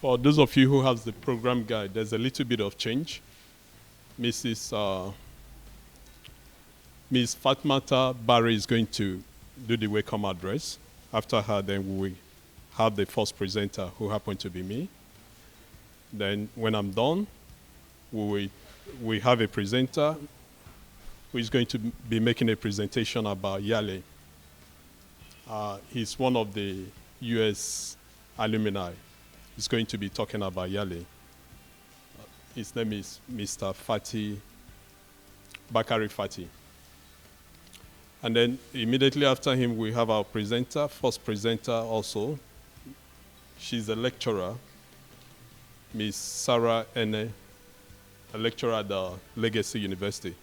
For those of you who have the program guide, there's a little bit of change. Ms. Fatmata Barry is going to do the welcome address. After her, then we will have the first presenter, who happened to be me. Then when I'm done, we have a presenter who is going to be making a presentation about Yale. He's one of the US alumni. He's going to be talking about Yale. His name is Mr. Fati, Bakari Fati. And then immediately after him, we have our presenter, first presenter also. She's a lecturer, Ms. Sarah Ene, a lecturer at the Legacy University.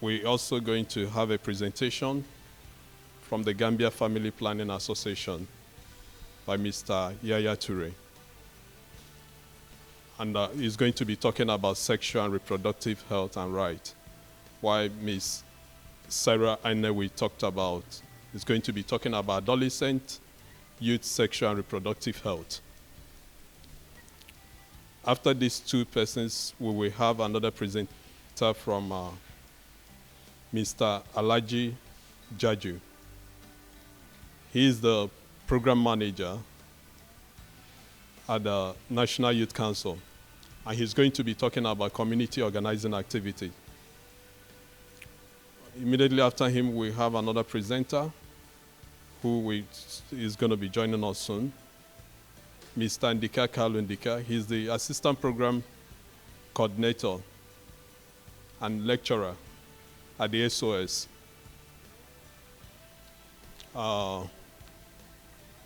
We're also going to have a presentation from the Gambia Family Planning Association by Mr. Yaya Toure. And he's going to be talking about sexual and reproductive health and rights. While Ms. Sarah Aine, we talked about, is going to be talking about adolescent, youth, sexual and reproductive health. After these two persons, we will have another presenter from Mr. Alaji Jaju. He is the program manager at the National Youth Council, and he's going to be talking about community organizing activity. Immediately after him, we have another presenter who is going to be joining us soon, Mr. Ndika Kalu Ndika. He's the assistant program coordinator and lecturer at the SOS.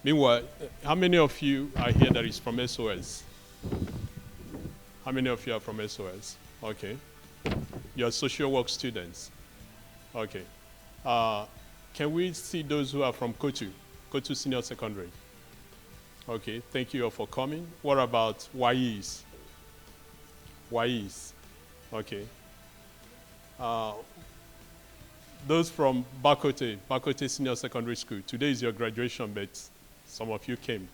Meanwhile, how many of you are here that is from SOS? How many of you are from SOS? Okay. You're social work students. Okay. Can we see those who are from Kotu Senior Secondary? Okay, thank you all for coming. What about YEs? YEs. Okay. Those from Bakote Senior Secondary School. Today is your graduation, but some of you came.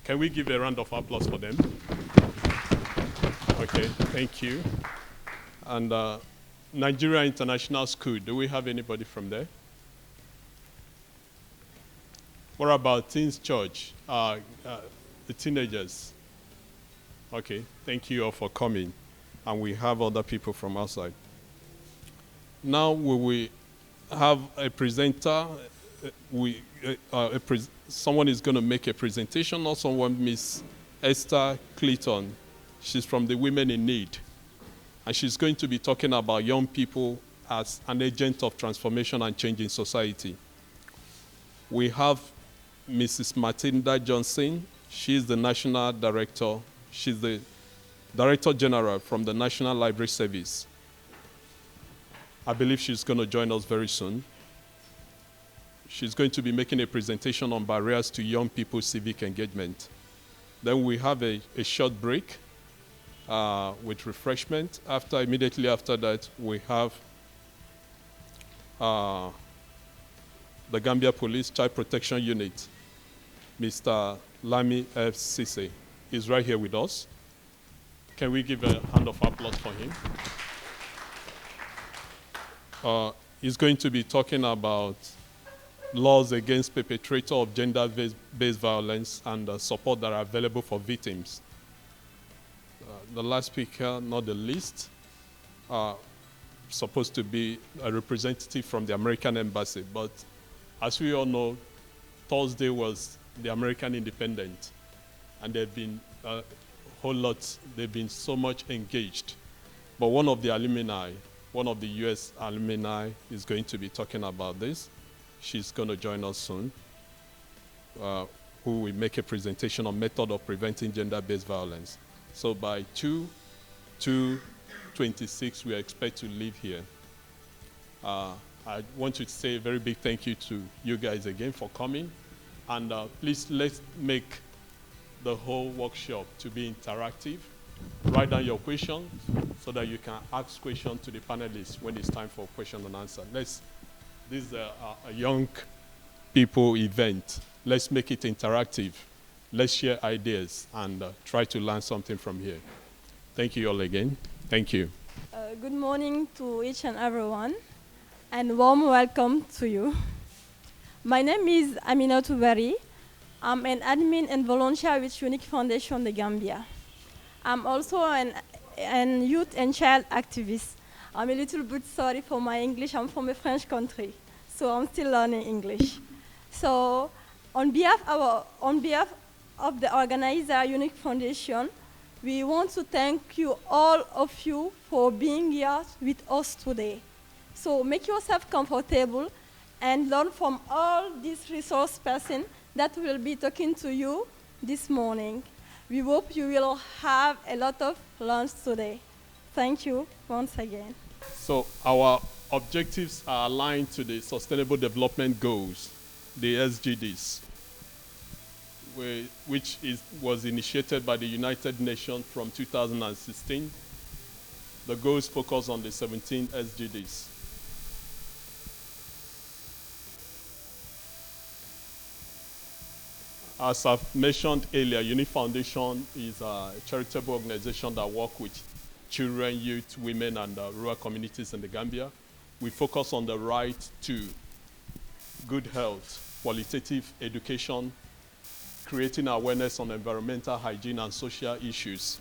Can we give a round of applause for them? Okay, thank you. And Nigeria International School, do we have anybody from there? What about Teens Church, the teenagers? Okay, thank you all for coming. And we have other people from outside. Now we will have a presenter. Someone is going to make a presentation, or someone, Miss Esther Clayton. She's from the Women in Need. And she's going to be talking about young people as an agent of transformation and change in society. We have Mrs. Matilda Johnson. She's the National Director. She's the Director General from the National Library Service. I believe she's going to join us very soon. She's going to be making a presentation on barriers to young people's civic engagement. Then we have a short break with refreshment. Immediately after that, we have the Gambia Police Child Protection Unit, Mr. Lami F. Sise. He's right here with us. Can we give a hand of applause for him? He's going to be talking about laws against perpetrators of gender-based violence and the support that are available for victims. The last speaker, not the least, supposed to be a representative from the American Embassy, but as we all know, Thursday was the American Independence, and they've been a whole lot, they've been so much engaged. But one of the alumni, one of the US alumni is going to be talking about this. She's going to join us soon, who will make a presentation on method of preventing gender-based violence. So by 2:26, we expect to leave here. I want to say a very big thank you to you guys again for coming. And please, let's make the whole workshop to be interactive. Write down your questions so that you can ask questions to the panelists when it's time for question and answer. This is a young people event. Let's make it interactive. Let's share ideas and try to learn something from here. Thank you all again. Thank you. Good morning to each and everyone, and warm welcome to you. My name is Amina Toubari. I'm an admin and volunteer with Unique Foundation The Gambia. I'm also an youth and child activist. I'm a little bit sorry for my English. I'm from a French country, so I'm still learning English. So, on behalf of the organizer Unique Foundation, we want to thank you, all of you, for being here with us today. So make yourself comfortable and learn from all these resource persons that will be talking to you this morning. We hope you will have a lot of lunch today. Thank you once again. So our objectives are aligned to the Sustainable Development Goals, the SDGs, which was initiated by the United Nations from 2016. The goals focus on the 17 SDGs. As I've mentioned earlier, Unique Foundation is a charitable organization that works with children, youth, women, and rural communities in the Gambia. We focus on the right to good health, qualitative education, creating awareness on environmental hygiene and social issues.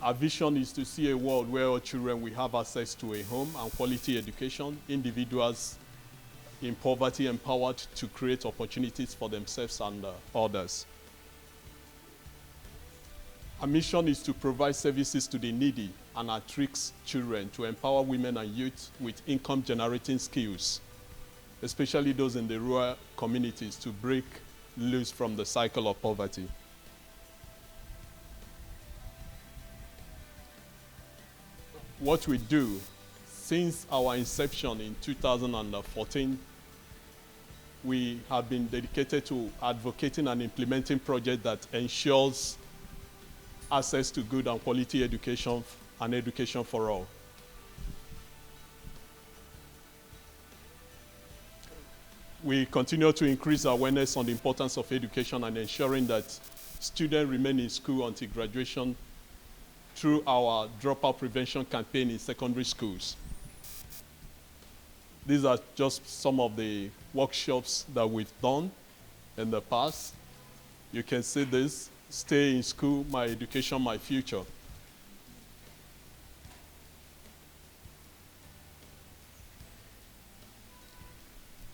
Our vision is to see a world where all children will have access to a home and quality education, individuals in poverty empowered to create opportunities for themselves and others. Our mission is to provide services to the needy and at-risk children to empower women and youth with income-generating skills, especially those in the rural communities, to break loose from the cycle of poverty. What we do, since our inception in 2014, we have been dedicated to advocating and implementing projects that ensures access to good and quality education and education for all. We continue to increase awareness on the importance of education and ensuring that students remain in school until graduation through our dropout prevention campaign in secondary schools. These are just some of the workshops that we've done in the past. You can see this, Stay in School, My Education, My Future.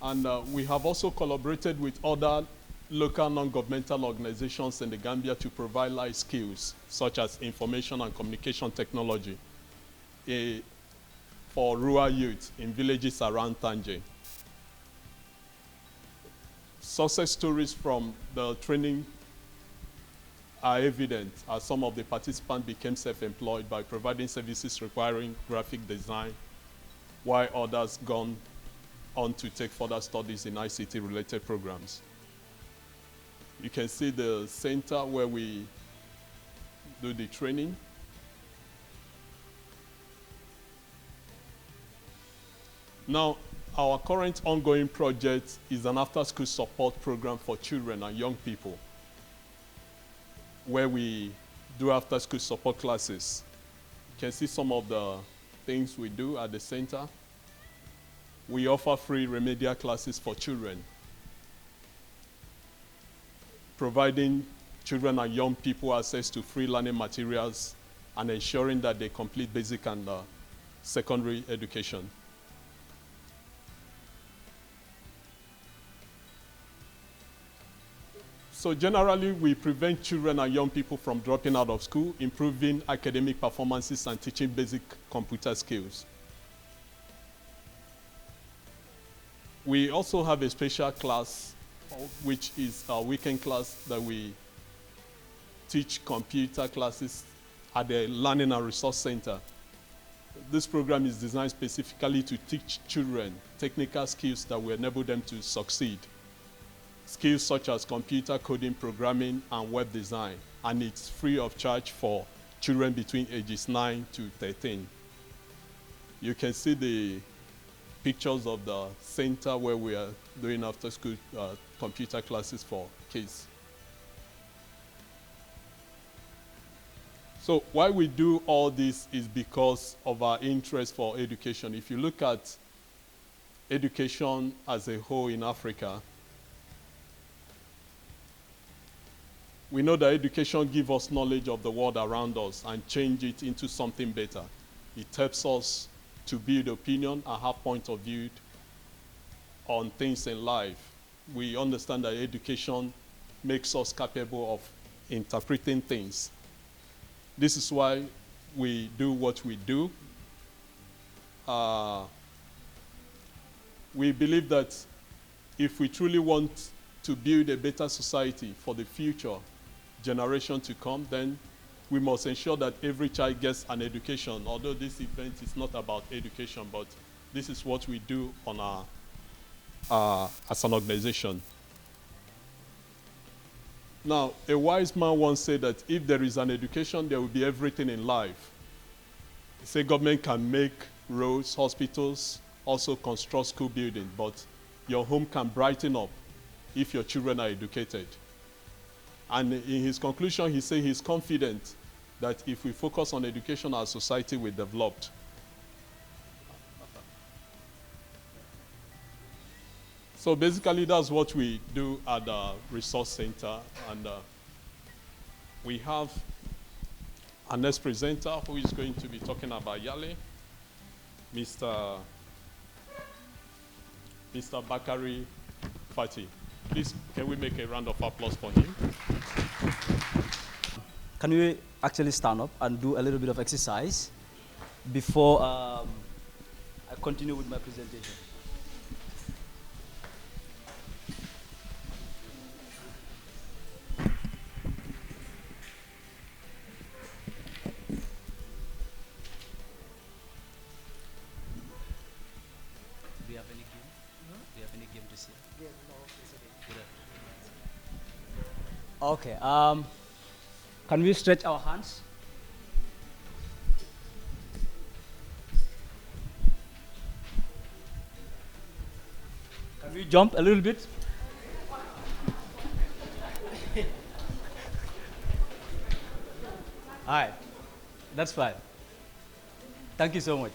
And we have also collaborated with other local non-governmental organizations in the Gambia to provide life skills, such as information and communication technology for rural youth in villages around Tanje. Success stories from the training are evident as some of the participants became self-employed by providing services requiring graphic design, while others gone on to take further studies in ICT-related programs. You can see the center where we do the training. Now, our current ongoing project is an after-school support program for children and young people, where we do after-school support classes. You can see some of the things we do at the center. We offer free remedial classes for children, providing children and young people access to free learning materials and ensuring that they complete basic and secondary education. So generally, we prevent children and young people from dropping out of school, improving academic performances and teaching basic computer skills. We also have a special class, which is our weekend class that we teach computer classes at the Learning and Resource Center. This program is designed specifically to teach children technical skills that will enable them to succeed. Skills such as computer coding, programming, and web design, and it's free of charge for children between ages 9 to 13. You can see the pictures of the center where we are doing after school computer classes for kids. So why we do all this is because of our interest for education. If you look at education as a whole in Africa, we know that education gives us knowledge of the world around us and change it into something better. It helps us to build opinion and have point of view on things in life. We understand that education makes us capable of interpreting things. This is why we do what we do. We believe that if we truly want to build a better society for the future generation to come, then we must ensure that every child gets an education. Although this event is not about education, but this is what we do on as an organization. Now, a wise man once said that if there is an education, there will be everything in life. He said government can make roads, hospitals, also construct school buildings, but your home can brighten up if your children are educated. And in his conclusion, he said he's confident that if we focus on education, our society will develop. So basically, that's what we do at the Resource Center. And we have our next presenter who is going to be talking about Yali, Mr. Bakari Fati. Please, can we make a round of applause for him? Can we actually stand up and do a little bit of exercise before I continue with my presentation? Do you have any game? No? Do you have any game to see? Yeah, no, it's okay. Okay. Can we stretch our hands? Can we jump a little bit? All right, that's fine. Thank you so much.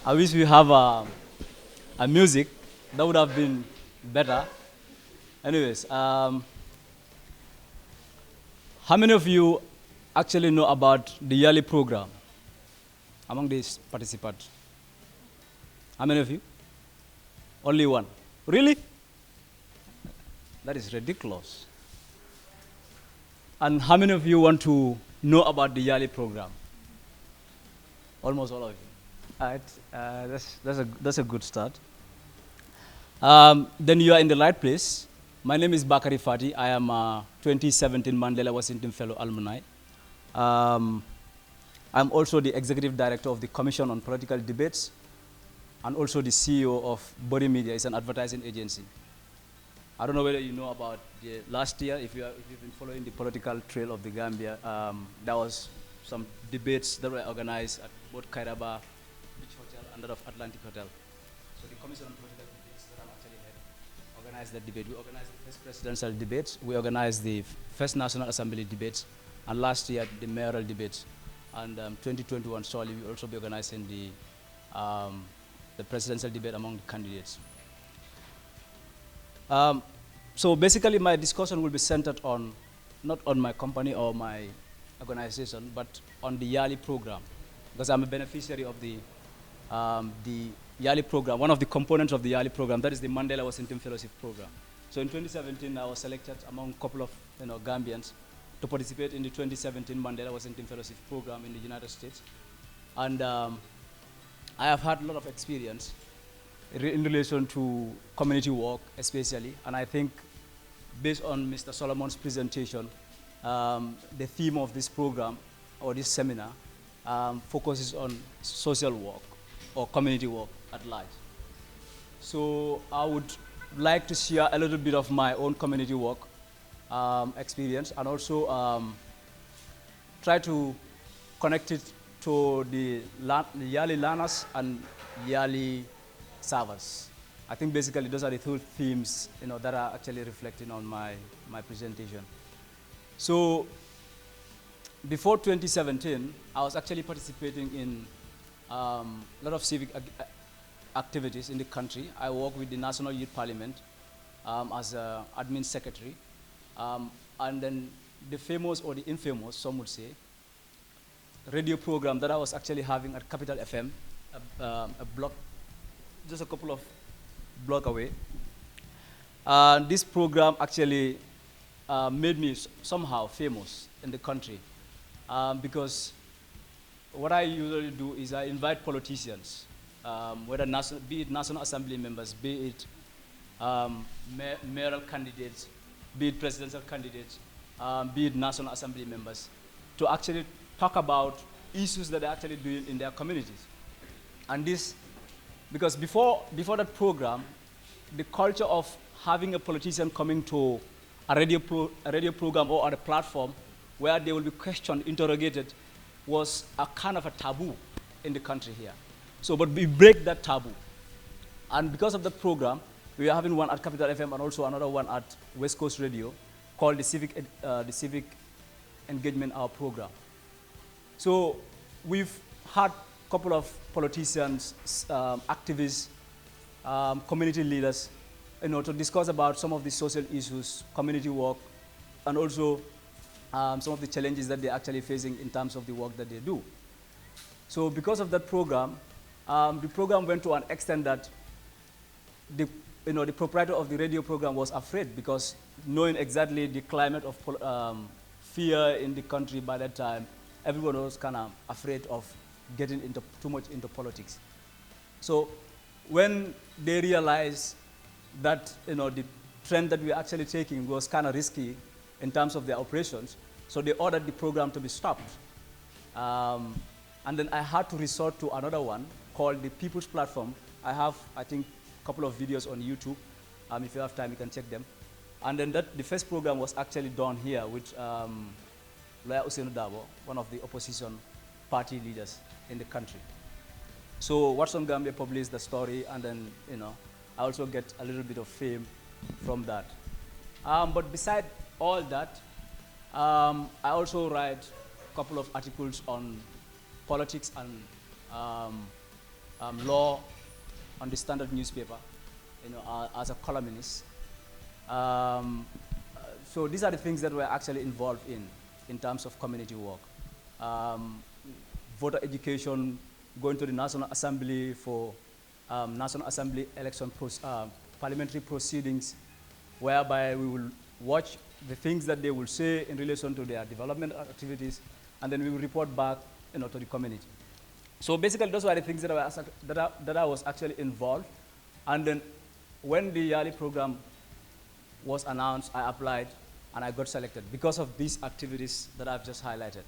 I wish we have a music. That would have been better. Anyways, how many of you actually know about the yearly program among these participants? How many of you? Only one. Really? That is ridiculous. And how many of you want to know about the yearly program? Almost all of you. All right, that's a good start. Then you are in the right place. My name is Bakari Fati. I am a 2017 Mandela Washington Fellow alumni. I'm also the Executive Director of the Commission on Political Debates and also the CEO of Body Media. It's an advertising agency. I don't know whether you know about the last year, if you've been following the political trail of the Gambia, there was some debates that were organized at both Kairaba Beach Hotel and that of Atlantic Hotel. So the Commission on Political Debates that I'm actually head organized that debate. We organized the first presidential debates, we organized the first National Assembly debates, and last year the mayoral debates. And 2021, surely we will also be organizing the presidential debate among the candidates. So basically my discussion will be centered on, not on my company or my organization, but on the yearly program, because I'm a beneficiary of the yearly program, one of the components of the yearly program, that is the Mandela Washington Fellowship Program. So in 2017, I was selected among a couple of Gambians to participate in the 2017 Mandela Washington Fellowship Program in the United States. And I have had a lot of experience in relation to community work especially, and I think based on Mr. Solomon's presentation, the theme of this program or this seminar focuses on social work or community work at large. So I would like to share a little bit of my own community work experience and also try to connect it to the Yali learners and Yali servers. I think basically those are the two themes that are actually reflecting on my presentation. So before 2017, I was actually participating in a lot of civic activities in the country. I work with the National Youth Parliament as an admin secretary. And then the famous or the infamous, some would say, radio program that I was actually having at Capital FM, a block, just a couple of blocks away. This program actually made me somehow famous in the country because what I usually do is I invite politicians, whether be it National Assembly members, be it mayoral candidates, be it presidential candidates, be it National Assembly members, to actually talk about issues that they're actually doing in their communities. And this, because before that program, the culture of having a politician coming to a radio program or at a platform where they will be questioned, interrogated, was a kind of a taboo in the country here. So, but we break that taboo. And because of that program, we are having one at Capital FM and also another one at West Coast Radio called the Civic Engagement Hour program. So we've had a couple of politicians, activists, community leaders, to discuss about some of the social issues, community work, and also some of the challenges that they're actually facing in terms of the work that they do. So because of that program, the program went to an extent that the proprietor of the radio program was afraid, because knowing exactly the climate of fear in the country by that time, everyone was kind of afraid of getting too much into politics. So when they realized that the trend that we were actually taking was kind of risky in terms of their operations, so they ordered the program to be stopped. And then I had to resort to another one called the People's Platform. I have, I think, a couple of videos on YouTube. If you have time, you can check them. And then the first program was actually done here with Lawyer Ousainou Darboe, one of the opposition party leaders in the country. So Watson Gambia published the story, and then I also get a little bit of fame from that. But beside all that, I also write a couple of articles on politics and law on the Standard newspaper, as a columnist. So these are the things that we're actually involved in terms of community work. Voter education, going to the National Assembly for National Assembly election parliamentary proceedings, whereby we will watch the things that they will say in relation to their development activities, and then we will report back to the community. So basically, those were the things that I was actually involved. And then when the Yali program was announced, I applied and I got selected because of these activities that I've just highlighted.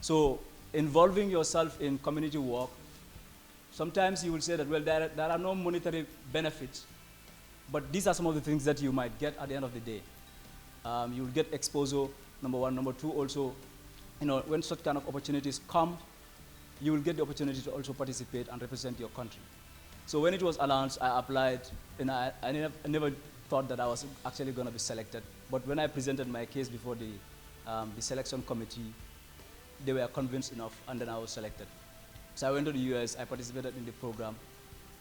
So involving yourself in community work, sometimes you will say that, well, there are no monetary benefits, but these are some of the things that you might get at the end of the day. You will get exposure, number one. Number two, also, when such kind of opportunities come, you will get the opportunity to also participate and represent your country. So when it was announced, I applied, and I never thought that I was actually going to be selected. But when I presented my case before the selection committee, they were convinced enough, and then I was selected. So I went to the US, I participated in the program,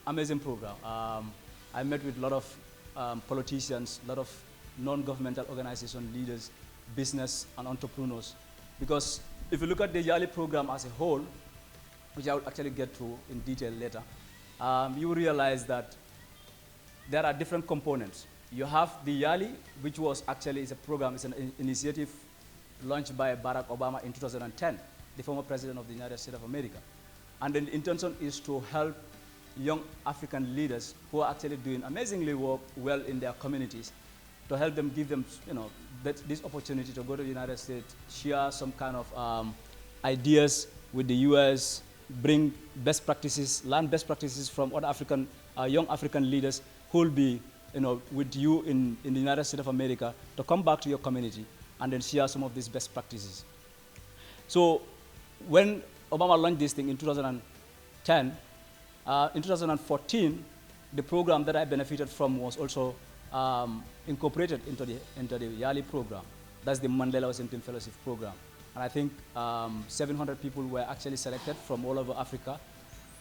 amazing program. I met with a lot of politicians, a lot of non-governmental organization leaders, business and entrepreneurs. Because if you look at the Yali program as a whole, which I will actually get to in detail later, you will realize that there are different components. You have the Yali, which was actually is a program, it's an initiative launched by Barack Obama in 2010, the former president of the United States of America. And then the intention is to help young African leaders who are actually doing amazingly well in their communities, to help them, give them this opportunity to go to the United States, share some kind of ideas with the US, bring best practices, learn best practices from other young African leaders who will be with you in the United States of America, to come back to your community and then share some of these best practices. So when Obama launched this thing in 2010. In 2014, the program that I benefited from was also incorporated into the YALI program. That's the Mandela Washington Fellowship Program. And I think 700 people were actually selected from all over Africa.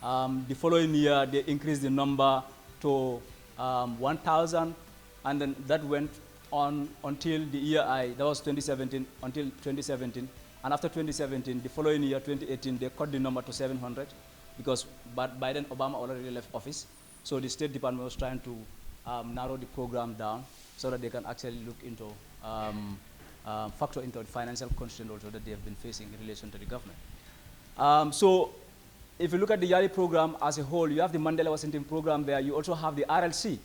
The following year, they increased the number to 1,000, and then that went on until the year that was 2017, until 2017. And after 2017, the following year, 2018, they cut the number to 700 because by then Obama already left office. So the State Department was trying to narrow the program down so that they can actually look into, factor into the financial constraint also that they have been facing in relation to the government. So if you look at the YALI program as a whole, you have the Mandela Washington program there. You also have the RLC.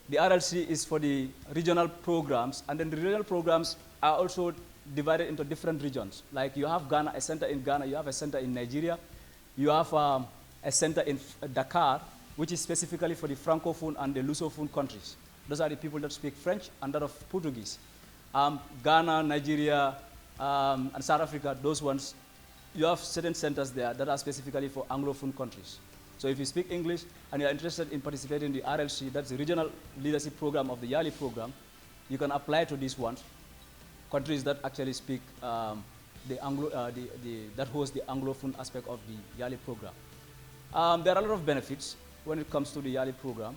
The RLC is for the regional programs, and then the regional programs are also divided into different regions. Like you have Ghana, a center in Ghana, you have a center in Nigeria, you have a center in Dakar, which is specifically for the Francophone and the Lusophone countries. Those are the people that speak French and that of Portuguese. Ghana, Nigeria, and South Africa, those ones, you have certain centers there that are specifically for Anglophone countries. So if you speak English and you're interested in participating in the RLC, that's the Regional Leadership Program of the YALI program, you can apply to these ones, countries that actually speak that host the Anglophone aspect of the YALI program. There are a lot of benefits when it comes to the YALI program.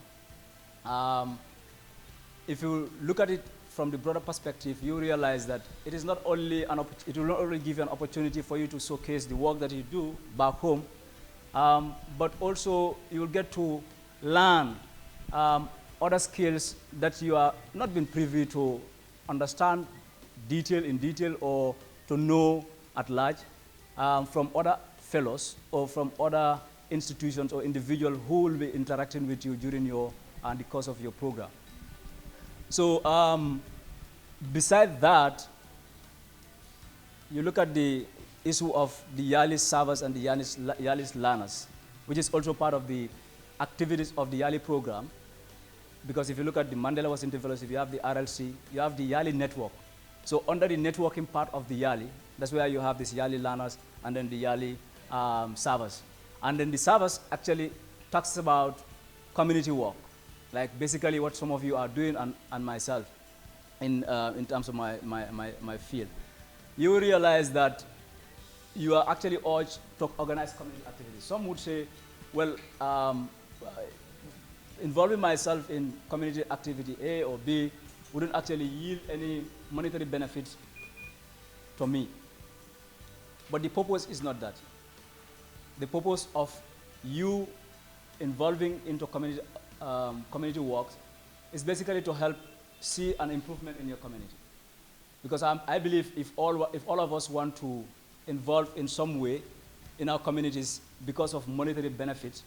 If you look at it from the broader perspective, you realize that it is not only it will not only give you an opportunity for you to showcase the work that you do back home, but also you will get to learn other skills that you are not been privy to understand in detail or to know at large from other fellows or from other institutions or individuals who will be interacting with you during the course of your program. So besides that, you look at the issue of the YALI servers and the YALI learners, which is also part of the activities of the YALI program. Because if you look at the Mandela Washington Fellowship, you have the RLC, you have the YALI network. So under the networking part of the YALI, that's where you have these YALI learners and then the YALI servers. And then the servers actually talks about community work, like basically what some of you are doing and myself in terms of my field. You will realize that you are actually urged to organize community activities. Some would say, well, involving myself in community activity A or B wouldn't actually yield any monetary benefits to me. But the purpose is not that. The purpose of you involving into community works is basically to help see an improvement in your community. Because I believe if all of us want to involve in some way in our communities because of monetary benefits,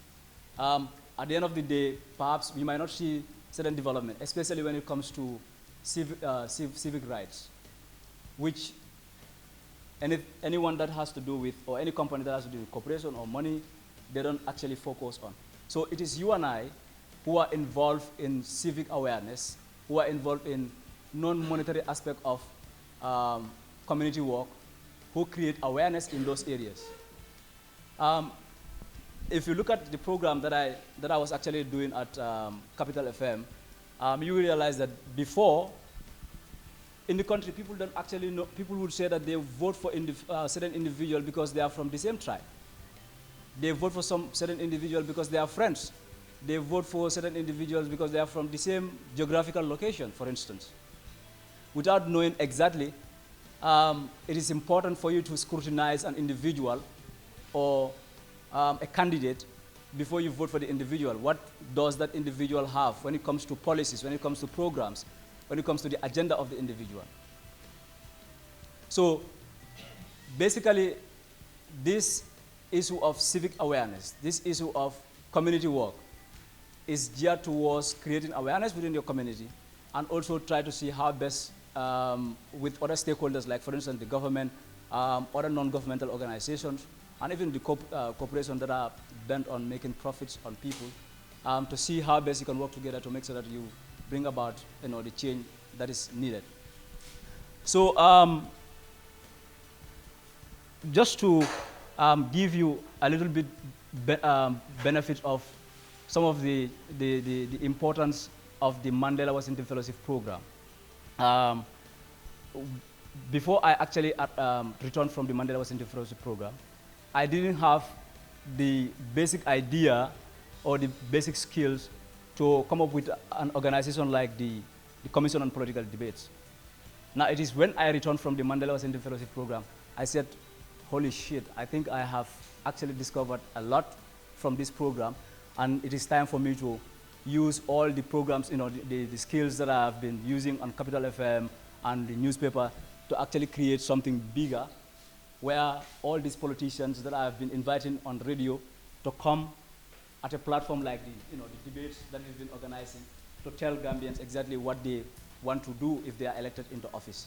at the end of the day, perhaps we might not see certain development, especially when it comes to civic rights, which anyone that has to do with, or any company that has to do with corporation or money, they don't actually focus on. So it is you and I who are involved in civic awareness, who are involved in non-monetary aspect of community work, who create awareness in those areas. If you look at the program that I was actually doing at Capital FM, you will realize that before, in the country, people don't actually know, people would say that they vote for certain individual because they are from the same tribe. They vote for some certain individual because they are friends. They vote for certain individuals because they are from the same geographical location, for instance. Without knowing exactly, it is important for you to scrutinize an individual or a candidate before you vote for the individual. What does that individual have when it comes to policies, when it comes to programs, when it comes to the agenda of the individual? So basically, this issue of civic awareness, this issue of community work is geared towards creating awareness within your community and also try to see how best with other stakeholders, like for instance the government, other non-governmental organizations, and even the corporations that are bent on making profits on people, to see how best you can work together to make sure that you bring about the change that is needed. So just to give you a little bit benefit of some of the importance of the Mandela Washington Fellowship Program. Before I actually returned from the Mandela Washington Fellowship Program, I didn't have the basic idea or the basic skills to come up with an organization like the Commission on Political Debates. Now, it is when I returned from the Mandela Washington Fellowship Program, I said, holy shit, I think I have actually discovered a lot from this program, and it is time for me to use all the programs, the skills that I have been using on Capital FM and the newspaper to actually create something bigger, where all these politicians that I have been inviting on radio to come at a platform like the debates that we've been organizing, to tell Gambians exactly what they want to do if they are elected into office.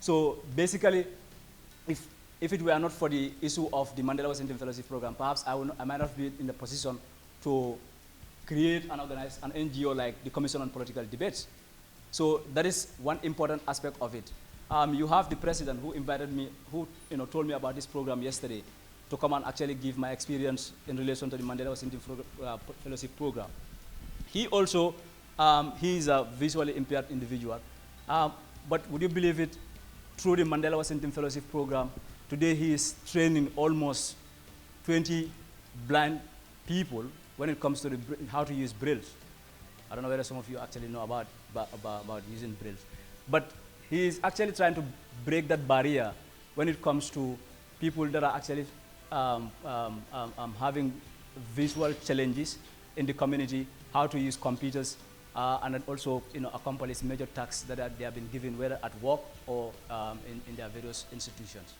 So basically, if it were not for the issue of the Mandela Washington Fellowship Program, perhaps I might not be in the position to create and organize an NGO like the Commission on Political Debates. So that is one important aspect of it. You have the president who invited me, who told me about this program yesterday, to come and actually give my experience in relation to the Mandela Washington Fellowship Program. He also, he is a visually impaired individual. But would you believe it, through the Mandela Washington Fellowship Program, today he is training almost 20 blind people when it comes to how to use Braille. I don't know whether some of you actually know about using Braille. But he is actually trying to break that barrier when it comes to people that are actually having visual challenges in the community, how to use computers, and then also accomplish major tasks that they have been given, whether at work or in their various institutions.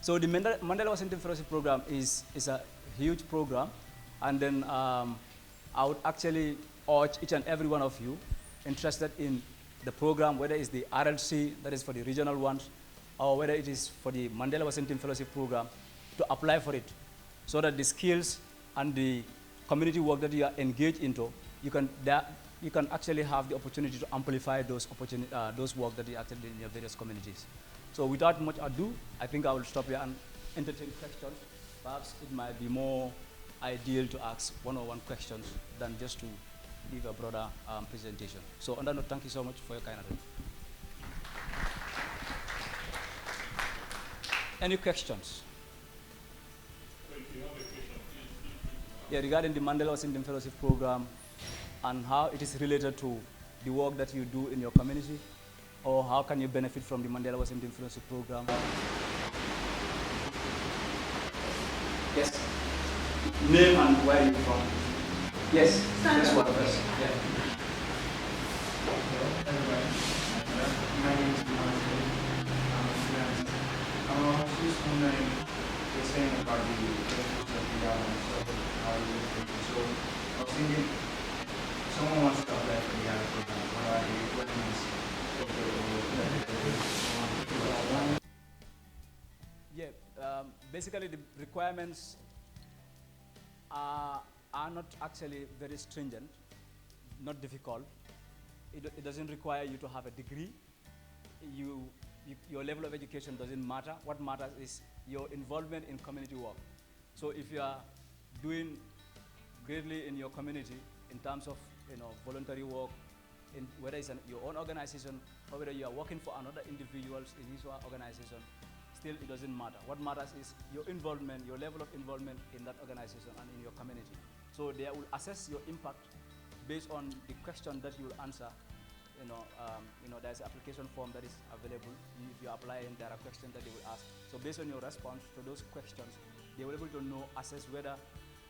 So the Mandela Washington Fellowship Program is a huge program, and then I would actually urge each and every one of you interested in the program, whether it's the RLC, that is for the regional ones, or whether it is for the Mandela Washington Fellowship Program, to apply for it, so that the skills and the community work that you are engaged into, you can actually have the opportunity to amplify those work that you actually do in your various communities. So without much ado, I think I will stop here and entertain questions. Perhaps it might be more ideal to ask one-on-one questions than just to give a broader presentation. So on that note, thank you so much for your kind attention. Any questions? So if you have a question, please. Yeah, regarding the Mandela Washington Fellowship Program and how it is related to the work that you do in your community, or how can you benefit from the Mandela Washington Fellowship Program? Yes. Name and where you're from. Yes. That's what first. Yeah. Hello, everybody. My name is Martin. I'm a student. I was just wondering, you're saying about the benefits of the government, so how you look. So I was thinking, someone wants to apply for the other program. What are the requirements? Yeah. Basically, the requirements are not actually very stringent, not difficult. It doesn't require you to have a degree. Your level of education doesn't matter. What matters is your involvement in community work. So if you are doing greatly in your community in terms of voluntary work, whether it's your own organization or whether you are working for another individuals in his or her organization, still it doesn't matter. What matters is your involvement, your level of involvement in that organization and in your community. So they will assess your impact based on the question that you will answer. There's an application form that is available. If you apply, and there are questions that they will ask. So based on your response to those questions, they will be able to assess whether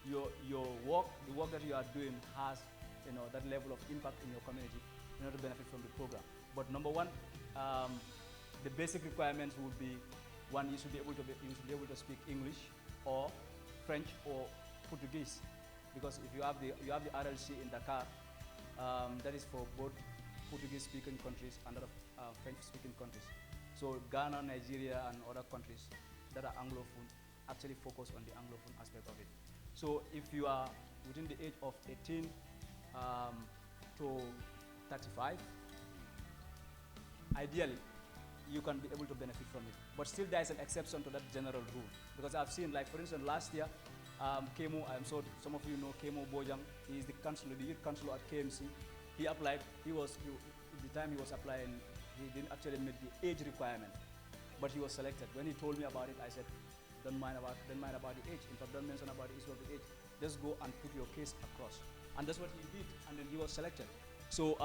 your work, the work that you are doing, has that level of impact in your community in order to benefit from the program. But number one, the basic requirements would be, one, you should be able to speak English or French or Portuguese, because if you have the RLC in Dakar, that is for both Portuguese-speaking countries and other French-speaking countries. So Ghana, Nigeria, and other countries that are Anglophone actually focus on the Anglophone aspect of it. So if you are within the age of 18 to 35, ideally, you can be able to benefit from it. But still, there is an exception to that general rule. Because I've seen, like, for instance, last year, Kemo, I'm sure some of you know Kemo Bojang. He is the counselor, the youth counselor at KMC. He applied. The time he was applying, he didn't actually meet the age requirement, but he was selected. When he told me about it, I said, don't mind about the age. In fact, don't mention about the issue of the age. Just go and put your case across. And that's what he did, and then he was selected. So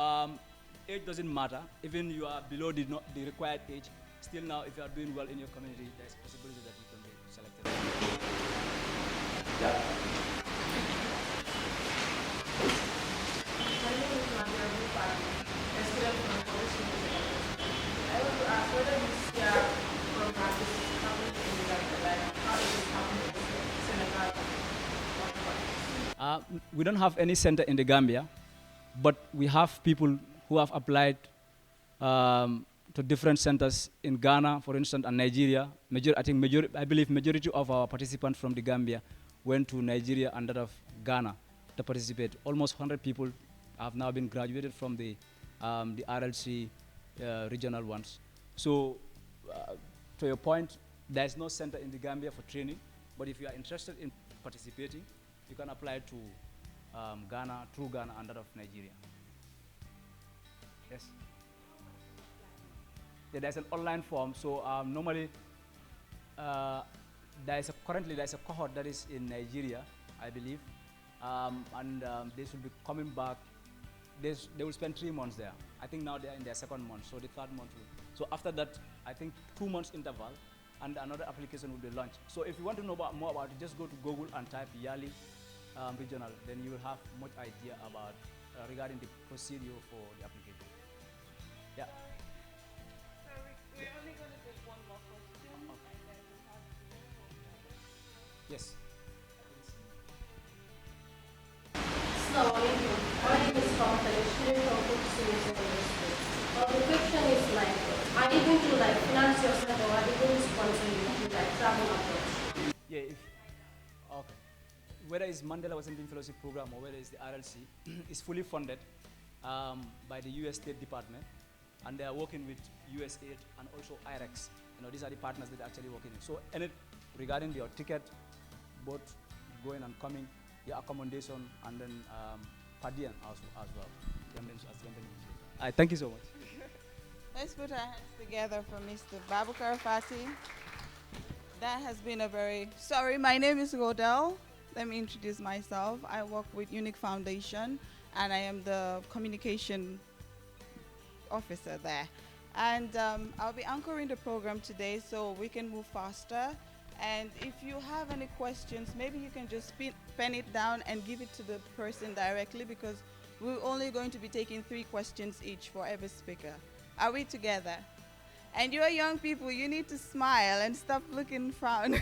age doesn't matter. Even you are below the required age, still now, if you are doing well in your community, there's a possibility that you can be selected. Yeah. My name is Maria Bupati, a student from Polish University. I want to ask whether this year program is happening in the like how is it happening in Senegal? We don't have any center in the Gambia, but we have people who have applied to different centers in Ghana, for instance, and Nigeria. I believe majority of our participants from the Gambia went to Nigeria and that of Ghana to participate. Almost 100 people have now been graduated from the RLC regional ones. So, to your point, there is no center in the Gambia for training, but if you are interested in participating, you can apply to Ghana, through Ghana, and that of Nigeria. Yes? Yeah, there's an online form. So normally, currently there's a cohort that is in Nigeria, I believe, and they should be coming back. They will spend 3 months there. I think now they're in their 2nd month, so the 3rd month will. So after that, I think 2 months interval, and another application will be launched. So if you want to know more about it, just go to Google and type Yali Regional. Then you will have much idea about regarding the procedure for the application. Yeah. So we're only going to take one more question, and then we have to. Yes. Assalamu alaikum. My name is Kamtal, a student from Kutubu University. The question is like, are you going to like finance yourself or are you going to sponsor you to like travel abroad? Yeah, okay. Whether it's Mandela Washington Fellowship Program or whether it's the RLC, it's fully funded by the US State Department, and they are working with USAID and also IREX. These are the partners that are actually working in. So regarding your ticket, both going and coming, your accommodation, and then per diem as well. Thank you so much. Let's put our hands together for Mr. Babukar Fati. That has been a very... Sorry, my name is Rodel. Let me introduce myself. I work with Unique Foundation, and I am the communication officer there. And I'll be anchoring the program today so we can move faster. And if you have any questions, maybe you can just pen it down and give it to the person directly, because we're only going to be taking 3 questions each for every speaker. Are we together? And you're young people, you need to smile and stop looking frown.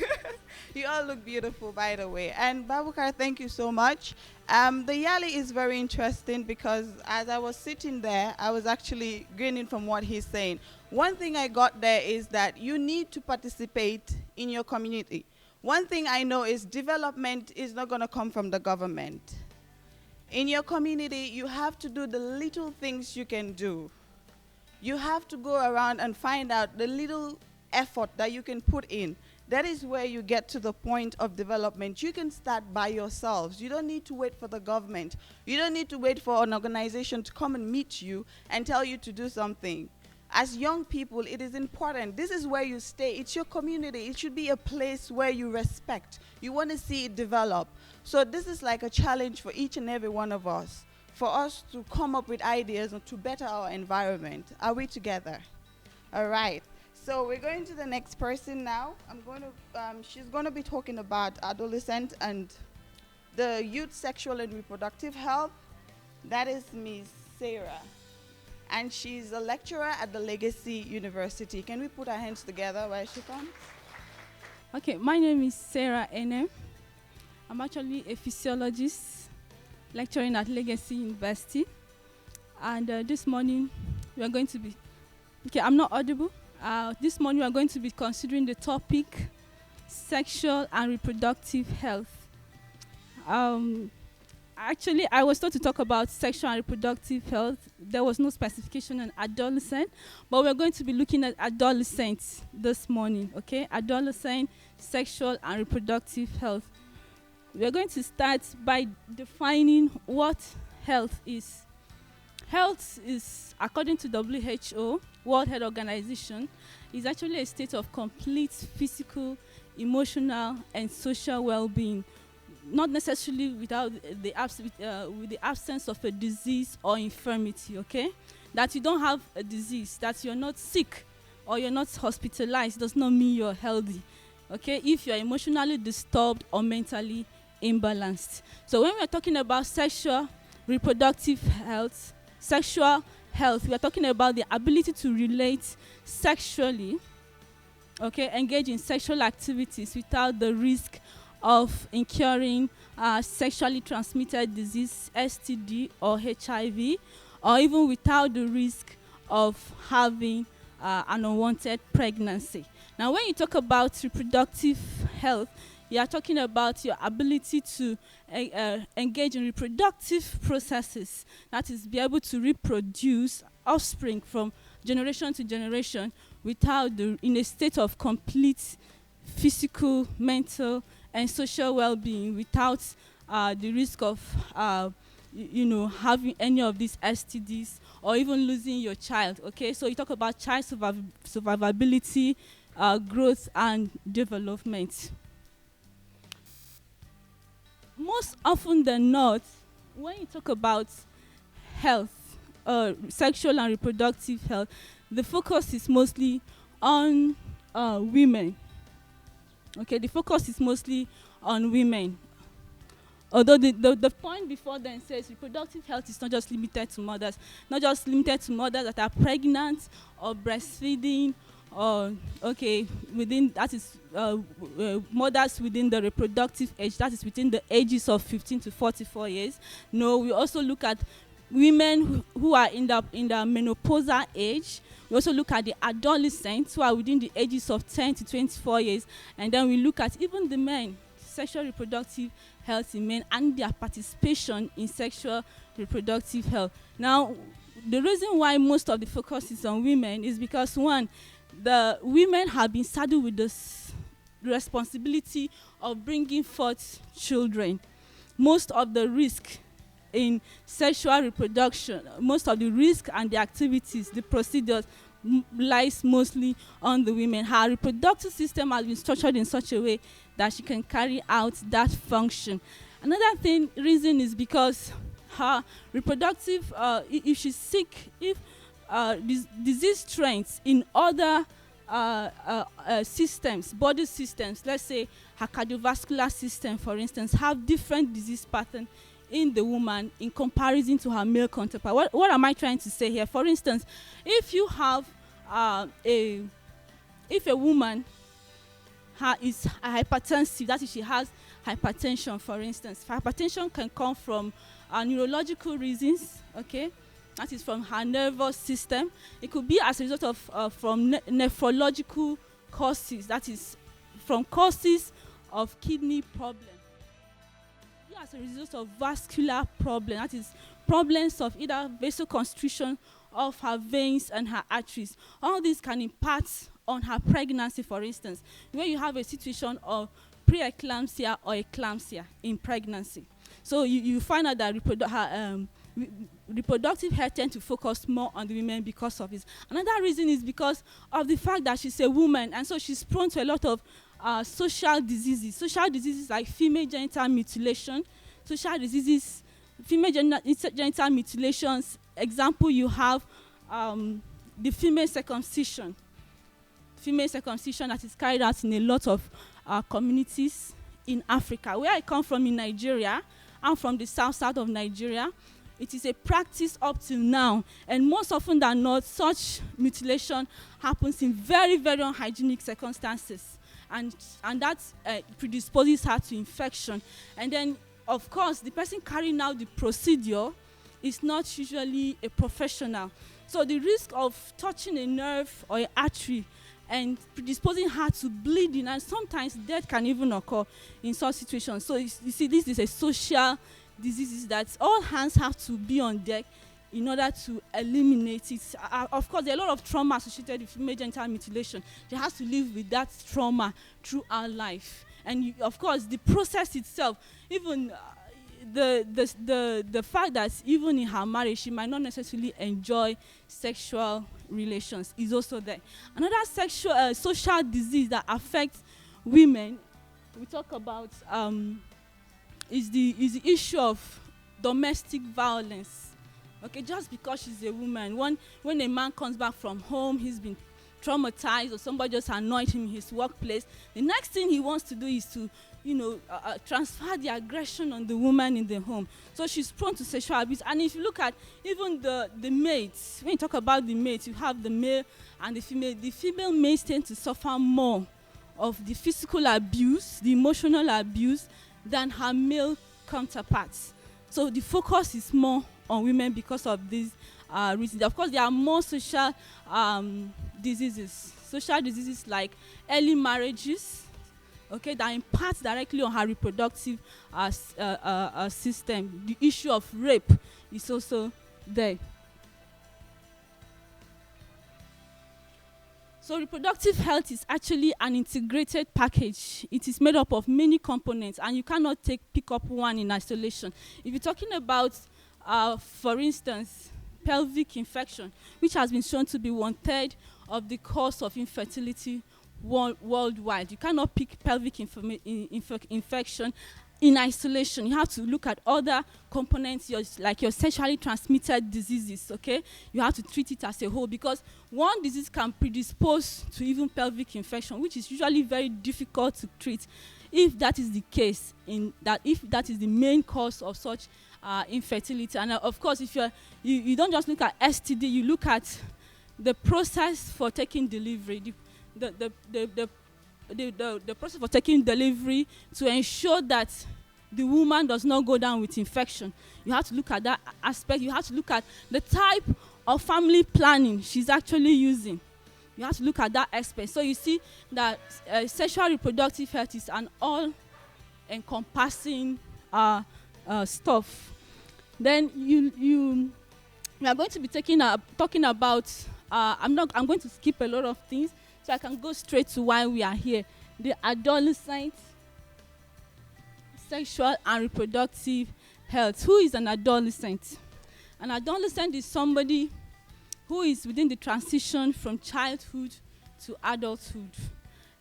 You all look beautiful, by the way. And Babukar, thank you so much. The Yali is very interesting because as I was sitting there, I was actually grinning from what he's saying. One thing I got there is that you need to participate in your community. One thing I know is development is not going to come from the government. In your community, you have to do the little things you can do. You have to go around and find out the little effort that you can put in. That is where you get to the point of development. You can start by yourselves. You don't need to wait for the government. You don't need to wait for an organization to come and meet you and tell you to do something. As young people, it is important. This is where you stay. It's your community. It should be a place where you respect. You want to see it develop. So this is like a challenge for each and every one of us, for us to come up with ideas and to better our environment. Are we together? All right. So we're going to the next person now. She's going to be talking about adolescent and the youth sexual and reproductive health. That is Ms. Sarah. And she's a lecturer at the Legacy University. Can we put our hands together while she comes? Okay, my name is Sarah Ene. I'm actually a physiologist lecturing at Legacy University. And this morning, we are going to be... Okay, I'm not audible. This morning, we are going to be considering the topic, sexual and reproductive health. Actually, I was told to talk about sexual and reproductive health. There was no specification on adolescent, but we're going to be looking at adolescents this morning, okay? Adolescent, sexual and reproductive health. We're going to start by defining what health is. Health is, according to WHO, World Health Organization, is actually a state of complete physical, emotional, and social well-being, not necessarily without with the absence of a disease or infirmity, okay? That you don't have a disease, that you're not sick or you're not hospitalized does not mean you're healthy, okay? If you're emotionally disturbed or mentally imbalanced. So when we're talking about sexual, reproductive health, sexual health, we are talking about the ability to relate sexually, okay, engage in sexual activities without the risk of incurring sexually transmitted disease, STD or HIV, or even without the risk of having an unwanted pregnancy. Now, when you talk about reproductive health, you are talking about your ability to engage in reproductive processes, that is, be able to reproduce offspring from generation to generation without in a state of complete physical, mental, and social well-being, without the risk of having any of these STDs or even losing your child. Okay, so you talk about child survivability, growth, and development. Most often than not, when you talk about health, sexual and reproductive health, the focus is mostly on women. Okay, the focus is mostly on women. Although the point before then says reproductive health is not just limited to mothers, that are pregnant or breastfeeding, or mothers within the reproductive age, that is within the ages of 15 to 44 years. No, we also look at women who are in the menopausal age. We also look at the adolescents who are within the ages of 10 to 24 years, and then we look at even the men, sexual reproductive health in men, and their participation in sexual reproductive health. Now, the reason why most of the focus is on women is because, one, the women have been saddled with the responsibility of bringing forth children. Most of the risk in sexual reproduction, most of the risk and the activities, the procedures, lies mostly on the women. Her reproductive system has been structured in such a way that she can carry out that function. Another reason is because her reproductive, if she's sick, if disease trends in other systems, body systems, let's say her cardiovascular system, for instance, have different disease pattern in the woman in comparison to her male counterpart. What am I trying to say here? For instance, if you have if a woman is hypertensive, that is, she has hypertension, for instance. Hypertension can come from neurological reasons, okay? That is from her nervous system. It could be as a result of from nephrological causes, that is from causes of kidney problem. As a result of vascular problem, that is problems of either vasoconstriction of her veins and her arteries. All these can impact on her pregnancy, for instance, where you have a situation of preeclampsia or eclampsia in pregnancy. So you find out that reproductive health tend to focus more on the women because of this. Another reason is because of the fact that she's a woman, and so she's prone to a lot of social diseases like female genital mutilation, female genital mutilations. Example, you have the female circumcision that is carried out in a lot of communities in Africa. Where I come from in Nigeria, I'm from the south of Nigeria. It is a practice up till now, and most often than not, such mutilation happens in very, very unhygienic circumstances. And that predisposes her to infection. And then, of course, the person carrying out the procedure is not usually a professional. So the risk of touching a nerve or an artery and predisposing her to bleeding, and sometimes death can even occur in such situations. So you see, this is a social diseases that all hands have to be on deck in order to eliminate it. Of course, there are a lot of trauma associated with female genital mutilation. She has to live with that trauma throughout life. And of course, the process itself, even the fact that even in her marriage, she might not necessarily enjoy sexual relations is also there. Another social disease that affects women, we talk about, is the issue of domestic violence. Okay, just because she's a woman, when a man comes back from home, he's been traumatized or somebody just annoyed him in his workplace, the next thing he wants to do is to, transfer the aggression on the woman in the home. So she's prone to sexual abuse. And if you look at even the mates, when you talk about the mates, you have the male and the female. The female mates tend to suffer more of the physical abuse, the emotional abuse, than her male counterparts. So the focus is more on women because of these reasons. Of course, there are more social diseases. Social diseases like early marriages, okay, that impact directly on her reproductive system. The issue of rape is also there. So reproductive health is actually an integrated package. It is made up of many components, and you cannot pick up one in isolation. If you're talking about, for instance, pelvic infection, which has been shown to be 1/3 of the cause of infertility worldwide, you cannot pick pelvic infection in isolation. You have to look at other components, like your sexually transmitted diseases, okay? You have to treat it as a whole, because one disease can predispose to even pelvic infection, which is usually very difficult to treat if that is the case, if that is the main cause of such infertility. And of course, if you don't just look at STD, you look at the process for taking delivery, the process for taking delivery to ensure that the woman does not go down with infection. You have to look at that aspect. You have to look at the type of family planning she's actually using. You have to look at that aspect. So you see that sexual reproductive health is an all-encompassing stuff. Then we are going to be talking about. I'm going to skip a lot of things, so I can go straight to why we are here. The adolescent sexual and reproductive health. Who is an adolescent? An adolescent is somebody who is within the transition from childhood to adulthood,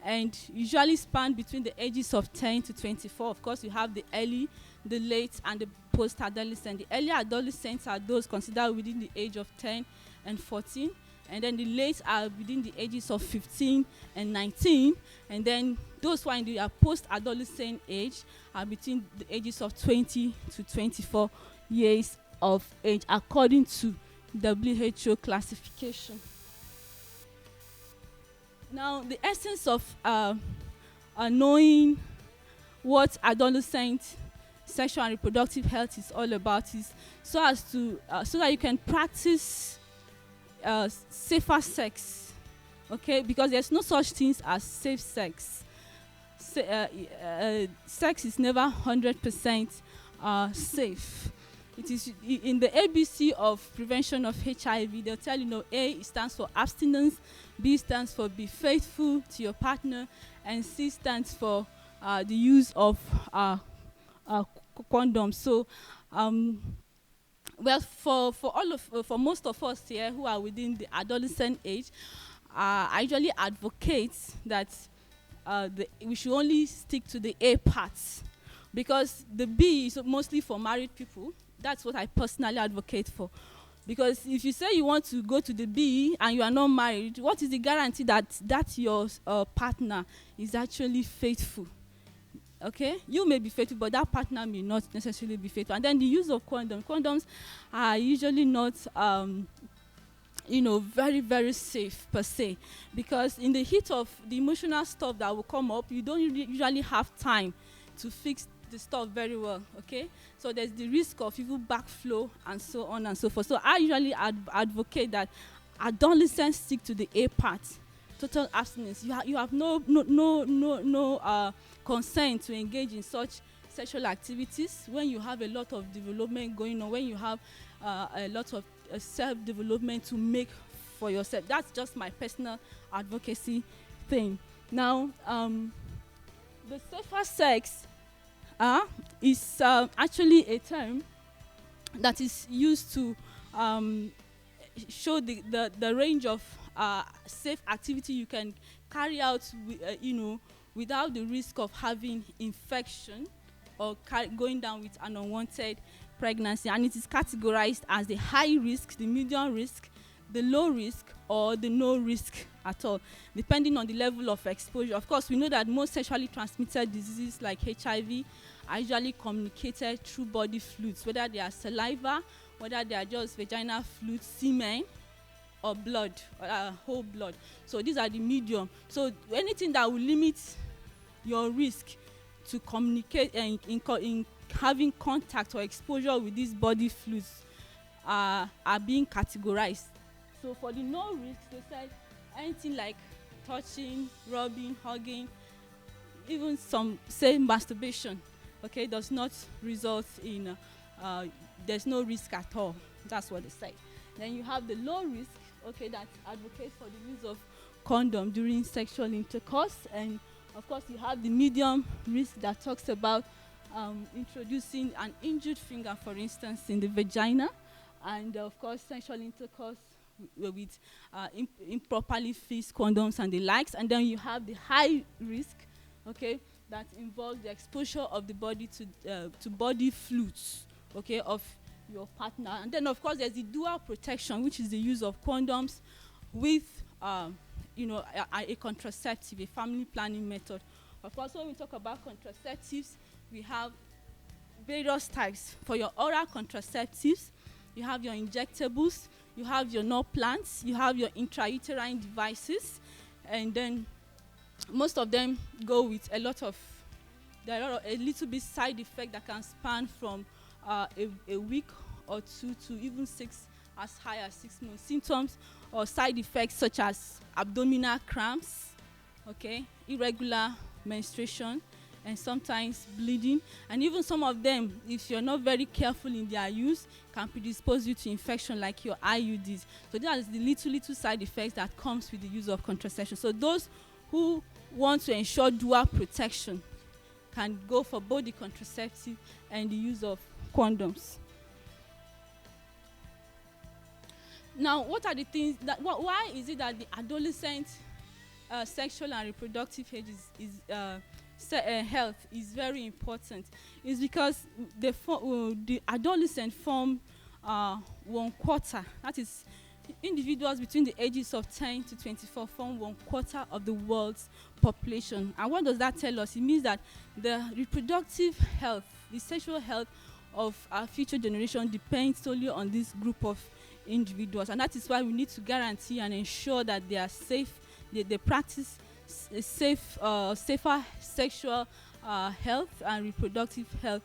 and usually span between the ages of 10 to 24. Of course, you have the early, the late, and the post-adolescent. The early adolescents are those considered within the age of 10 and 14. And then the late are within the ages of 15 and 19. And then those who are in the post-adolescent age are between the ages of 20 to 24 years of age, according to WHO classification. Now, the essence of knowing what adolescent sexual and reproductive health is all about is so that you can practice safer sex, okay? Because there's no such things as safe sex. Sex is never 100% safe. It is in the ABC of prevention of HIV. They'll tell you, A stands for abstinence, B stands for be faithful to your partner, and C stands for the use of condoms. So, well, for most of us here who are within the adolescent age, I usually advocate that we should only stick to the A parts, because the B is mostly for married people. That's what I personally advocate for. Because if you say you want to go to the B and you are not married, what is the guarantee that your partner is actually faithful? Okay, you may be faithful, but that partner may not necessarily be faithful. And then the use of condoms. Condoms are usually not, very, very safe per se, because in the heat of the emotional stuff that will come up, you don't usually have time to fix the stuff very well. Okay, so there's the risk of even backflow and so on and so forth. So I usually advocate that adolescents stick to the A part. Total abstinence. You have no consent to engage in such sexual activities, when you have a lot of development going on, when you have a lot of self-development to make for yourself. That's just my personal advocacy thing. Now, the safer sex is actually a term that is used to show the range of safe activity you can carry out, without the risk of having infection or going down with an unwanted pregnancy. And it is categorized as the high risk, the medium risk, the low risk, or the no risk at all, depending on the level of exposure. Of course, we know that most sexually transmitted diseases like HIV are usually communicated through body fluids, whether they are saliva, whether they are just vaginal fluids, semen, or blood, whole blood. So these are the medium. So anything that will limit your risk to communicate in having contact or exposure with these body fluids are being categorized. So for the no risk, they said anything like touching, rubbing, hugging, even some say masturbation, okay, does not result in, there's no risk at all. That's what they say. Then you have the low risk, okay, that advocates for the use of condom during sexual intercourse. And of course, you have the medium risk that talks about introducing an injured finger, for instance, in the vagina. And of course, sexual intercourse with improperly fixed condoms and the likes. And then you have the high risk, okay, that involves the exposure of the body to body fluids, okay, of your partner. And then of course there's the dual protection, which is the use of condoms with a contraceptive, a family planning method. Of course, when we talk about contraceptives, we have various types. For your oral contraceptives, you have your injectables, you have your no plants, you have your intrauterine devices, and then most of them go with a little bit side effect that can span from a week or two to even as high as 6 months. Symptoms or side effects such as abdominal cramps, okay, irregular menstruation, and sometimes bleeding. And even some of them, if you're not very careful in their use, can predispose you to infection like your IUDs. So that is the little side effects that comes with the use of contraception. So those who want to ensure dual protection can go for both the contraceptive and the use of condoms. Now, what are the things that, why is it that the adolescent sexual and reproductive health is very important? It's because the adolescent form 1/4, that is, individuals between the ages of 10 to 24 form 1/4 of the world's population. And what does that tell us? It means that the reproductive health, the sexual health of our future generation depends solely on this group of individuals. And that is why we need to guarantee and ensure that they are safe, they practice safer sexual health and reproductive health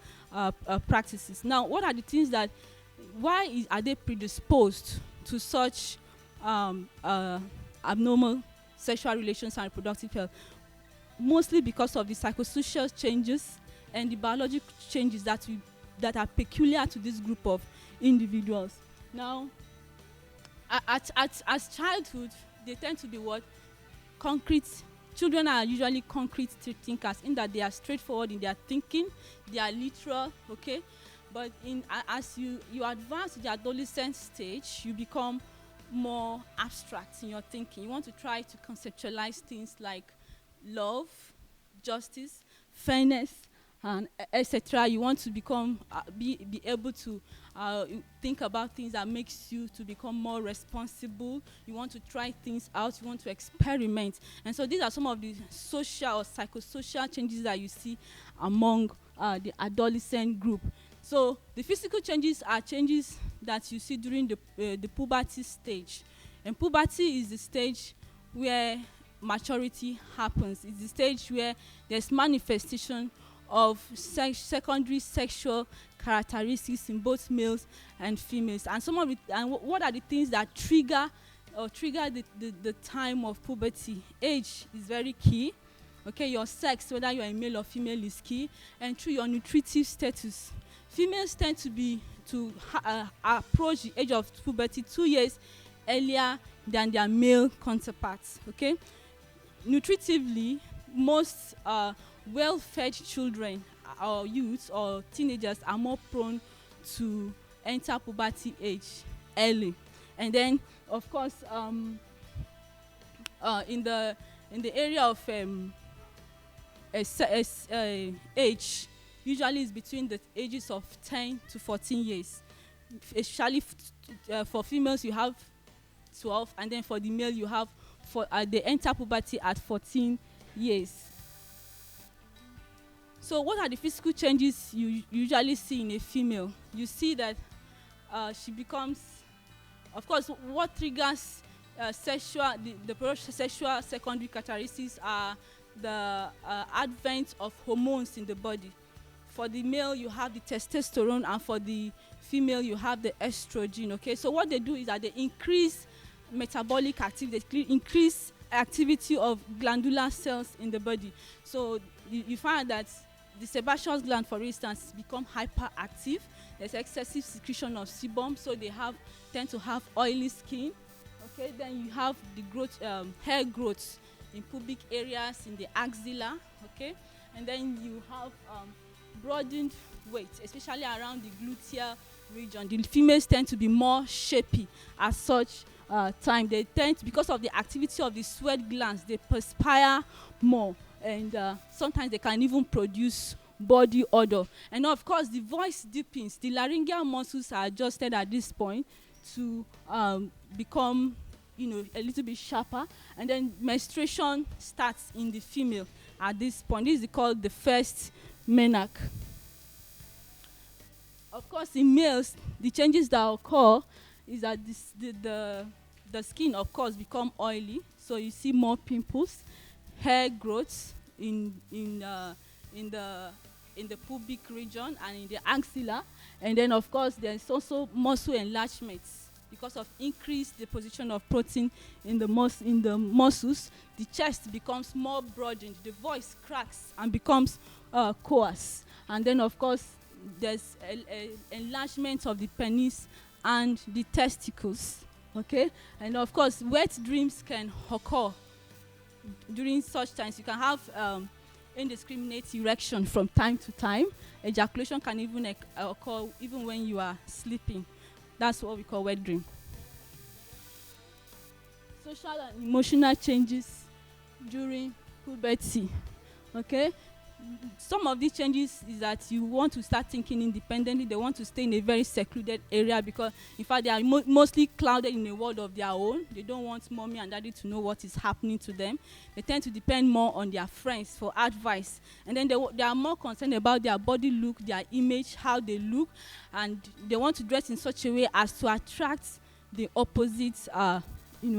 practices. Now, what are the things that, why are they predisposed to such abnormal sexual relations and reproductive health? Mostly because of the psychosocial changes and the biological changes that are peculiar to this group of individuals. Now, as childhood, they tend to be what? Concrete. Children are usually concrete thinkers, in that they are straightforward in their thinking, they are literal, okay? But as you advance to the adolescent stage, you become more abstract in your thinking. You want to try to conceptualize things like love, justice, fairness, and etc. You want to become be able to think about things that makes you to become more responsible. You want to try things out. You want to experiment. And so these are some of the social or psychosocial changes that you see among the adolescent group. So the physical changes are changes that you see during the puberty stage. And puberty is the stage where maturity happens. It's the stage where there's manifestation of secondary sexual characteristics in both males and females. And some of it, and what are the things that trigger the time of puberty? Age is very key. Okay, your sex, whether you are a male or female, is key, and through your nutritive status. Females tend to approach the age of puberty 2 years earlier than their male counterparts. Okay, nutritively, most well-fed children or youths or teenagers are more prone to enter puberty age early. And then, of course, in the area of age, usually is between the ages of 10 to 14 years. Especially for females, you have 12, and then for the male, you have they enter puberty at 14 years. So what are the physical changes you usually see in a female? You see that she becomes, of course, what triggers the sexual secondary characteristics are the advent of hormones in the body. For the male, you have the testosterone, and for the female, you have the estrogen. Okay, so what they do is that they increase metabolic activity, they increase activity of glandular cells in the body. So you find that the sebaceous gland, for instance, become hyperactive. There's excessive secretion of sebum, so they tend to have oily skin. Okay, then you have the growth, hair growth in pubic areas, in the axilla. Okay, and then you have broadened weight, especially around the gluteal region. The females tend to be more shapy at such time. They tend to, because of the activity of the sweat glands, they perspire more, and sometimes they can even produce body odor. And of course, the voice deepens. The laryngeal muscles are adjusted at this point to become, a little bit sharper, and then menstruation starts in the female at this point. This is called the first menarche. Of course, in males, the changes that occur is that the skin, of course, become oily. So you see more pimples, hair growth in the pubic region and in the axilla, and then of course there's also muscle enlargements because of increased deposition of protein in the muscles. The chest becomes more broadened, the voice cracks and becomes coarse, and then of course there's enlargement of the penis and the testicles. Okay, and of course wet dreams can occur during such times. You can have indiscriminate erection from time to time. Ejaculation can even occur even when you are sleeping. That's what we call wet dream. Social and emotional changes during puberty. Okay, some of these changes is that you want to start thinking independently. They want to stay in a very secluded area because, in fact, they are mostly clouded in a world of their own. They don't want mommy and daddy to know what is happening to them. They tend to depend more on their friends for advice. And then they are more concerned about their body look, their image, how they look, and they want to dress in such a way as to attract the opposite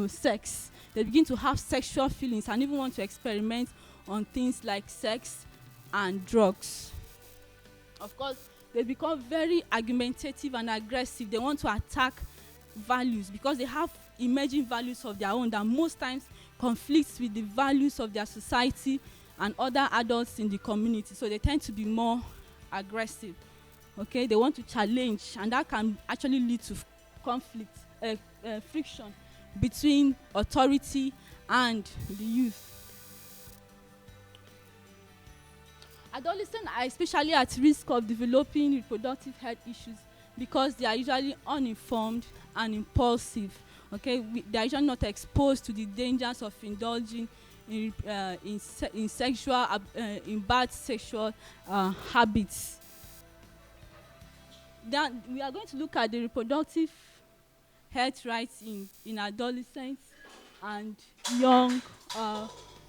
sex. They begin to have sexual feelings and even want to experiment on things like sex and drugs. Of course, they become very argumentative and aggressive. They want to attack values because they have emerging values of their own that most times conflicts with the values of their society and other adults in the community. So they tend to be more aggressive. Okay, they want to challenge, and that can actually lead to conflict, friction between authority and the youth. Adolescents are especially at risk of developing reproductive health issues because they are usually uninformed and impulsive. Okay, they are usually not exposed to the dangers of indulging in bad sexual habits. Then we are going to look at the reproductive health rights in adolescents and young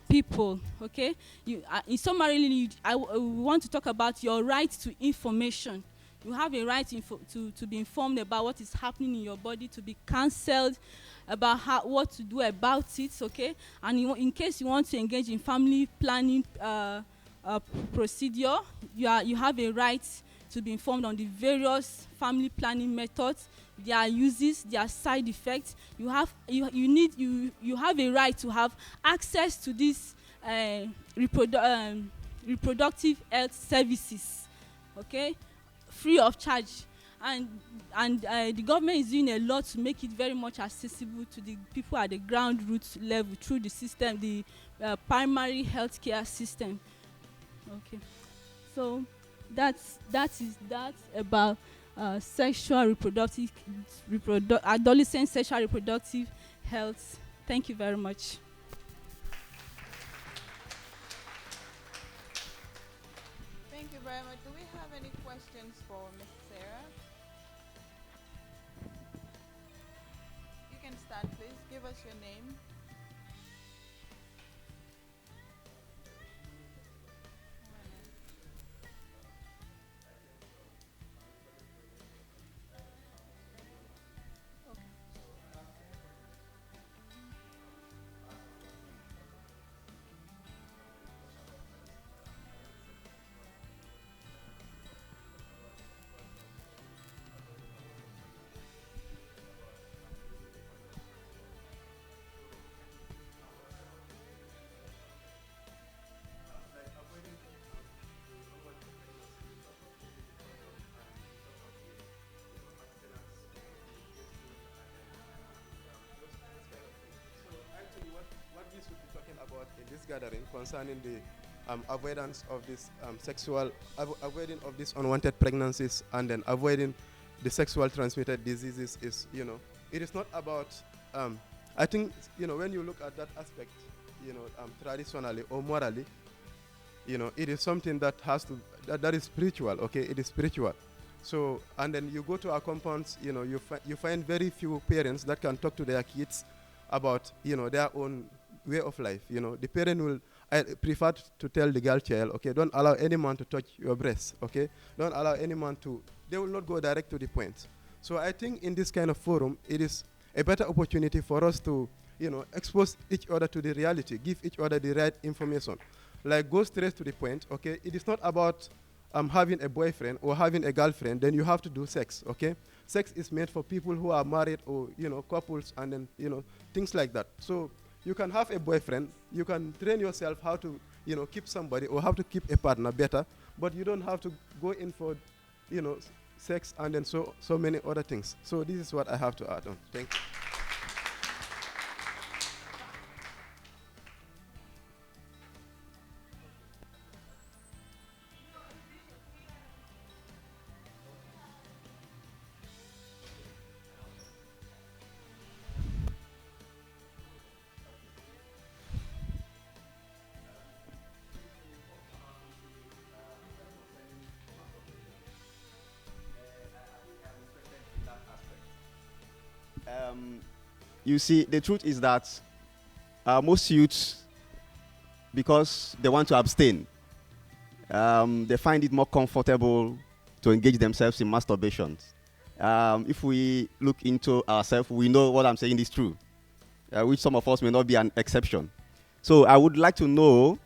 people. Okay, in summary, we want to talk about your right to information. You have a right to be informed about what is happening in your body, to be counseled about what to do about it. Okay, and in case you want to engage in family planning procedure, you have a right to be informed on the various family planning methods, their uses, their side effects. You have a right to have access to these reproductive health services, okay, free of charge. And the government is doing a lot to make it very much accessible to the people at the ground root level through the system, the primary health care system. Okay, so that is about sexual reproductive adolescent sexual reproductive health. Thank you very much. Thank you very much. Do we have any questions for Ms. Sarah? You can start, please. Give us your name. What we should be talking about in this gathering concerning the avoidance of this avoiding of these unwanted pregnancies and then avoiding the sexual transmitted diseases is, it is not about, I think, when you look at that aspect, traditionally or morally, it is something that that is spiritual, okay? It is spiritual. So, and then you go to our compounds, you find very few parents that can talk to their kids about, their own way of life. The parent will prefer to tell the girl child, okay, don't allow any man to touch your breast, okay? Don't allow any man to, they will not go direct to the point. So I think in this kind of forum, it is a better opportunity for us to, expose each other to the reality, give each other the right information. Like, go straight to the point, okay? It is not about having a boyfriend or having a girlfriend, then you have to do sex, okay? Sex is made for people who are married or, couples and then, things like that. So you can have a boyfriend, you can train yourself how to, keep somebody or how to keep a partner better, but you don't have to go in for, sex and then so many other things. So this is what I have to add on. Thank you. You see, the truth is that most youths, because they want to abstain, they find it more comfortable to engage themselves in masturbation. If we look into ourselves, we know what I'm saying is true, which some of us may not be an exception. So I would like to know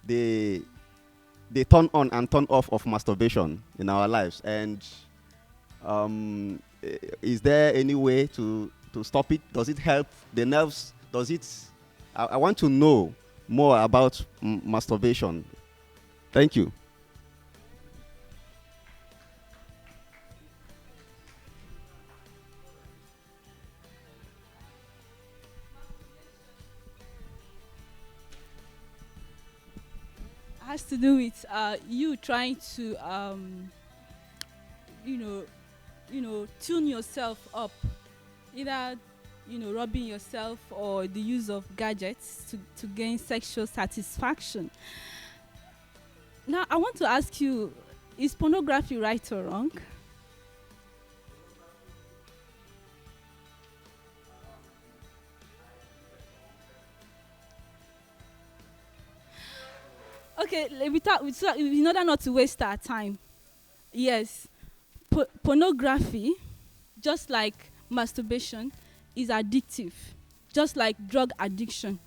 the turn on and turn off of masturbation in our lives. And is there any way to stop it? Does it help the nerves? I want to know more about masturbation. Thank you. Has to do with you trying to tune yourself up, either rubbing yourself or the use of gadgets to gain sexual satisfaction. Now I want to ask you, is pornography right or wrong? Okay, in order not to waste our time, yes, pornography, just like masturbation, is addictive, just like drug addiction,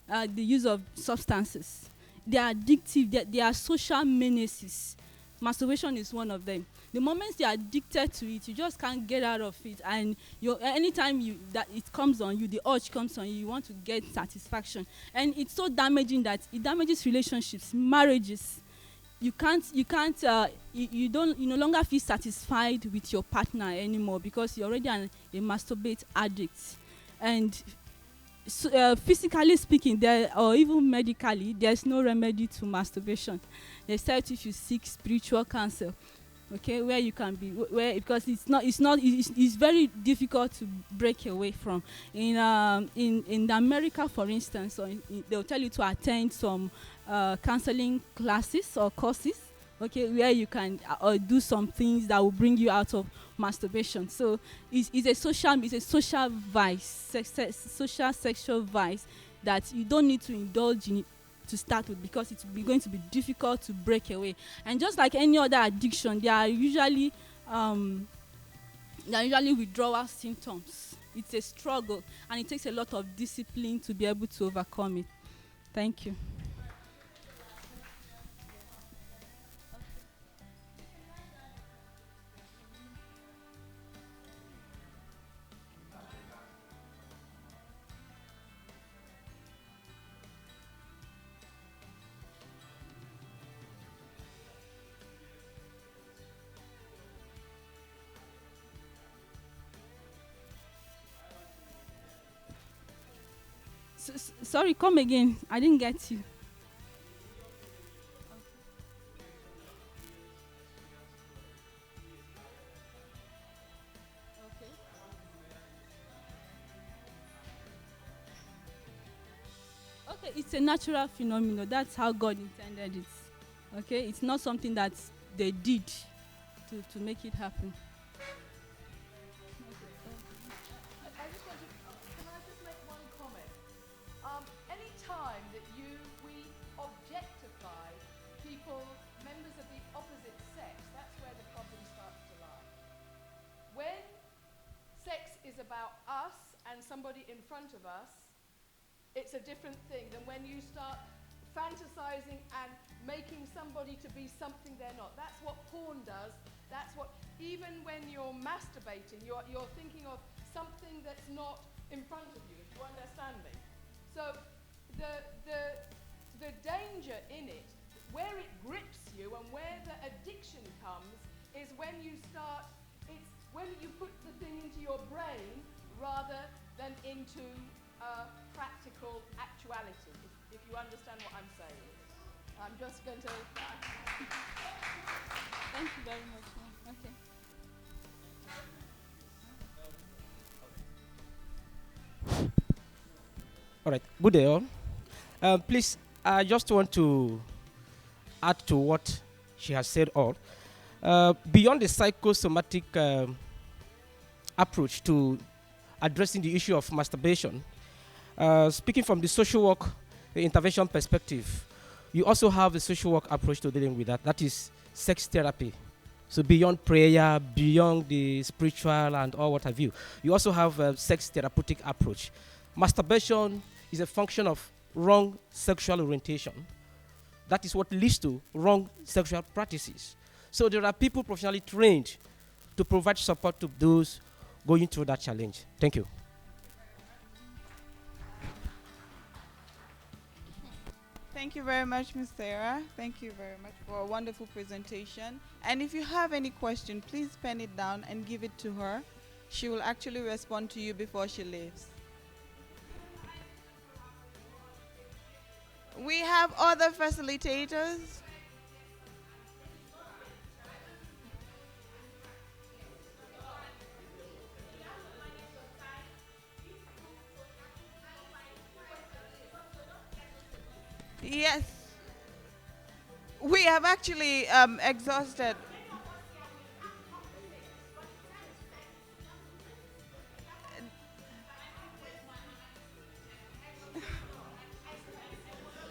the use of substances. They are addictive, they are social menaces masturbation is one of them. The moment you're addicted to it, you just can't get out of it, and anytime that it comes on you, the urge comes on you, you want to get satisfaction, and it's so damaging that it damages relationships, marriages. You no longer feel satisfied with your partner anymore because you're already a masturbate addict. And physically speaking, or even medically, there's no remedy to masturbation, except if you seek spiritual counsel, okay, where you can be, because it's very difficult to break away from. In America, for instance, they'll tell you to attend some counseling classes or courses, okay, where you can do some things that will bring you out of masturbation. So it's a social vice, social sexual vice that you don't need to indulge in it to start with, because it's going to be difficult to break away. And just like any other addiction, there are usually withdrawal symptoms. It's a struggle, and it takes a lot of discipline to be able to overcome it. Thank you. Sorry, come again. I didn't get you. Okay, it's a natural phenomenon. That's how God intended it. Okay, it's not something that they did to make it happen. About us and somebody in front of us, it's a different thing than when you start fantasizing and making somebody to be something they're not. That's what porn does. That's what, even when you're masturbating, you're thinking of something that's not in front of you, if you understand me. So the danger in it, where it grips you and where the addiction comes, is when you start, when you put the thing into your brain rather than into practical actuality, if you understand what I'm saying. I'm just going to... Thank you very much. Okay. All right, good day all. Please, I just want to add to what she has said all. Beyond the psychosomatic approach to addressing the issue of masturbation, speaking from the social work, the intervention perspective, you also have a social work approach to dealing with that. That is sex therapy. So beyond prayer, beyond the spiritual and all what have you, you also have a sex therapeutic approach. Masturbation is a function of wrong sexual orientation. That is what leads to wrong sexual practices. So there are people professionally trained to provide support to those going through that challenge. Thank you. Thank you very much, Ms. Sarah. Thank you very much for a wonderful presentation. And if you have any question, please pen it down and give it to her. She will actually respond to you before she leaves. We have other facilitators. Yes. We have actually exhausted.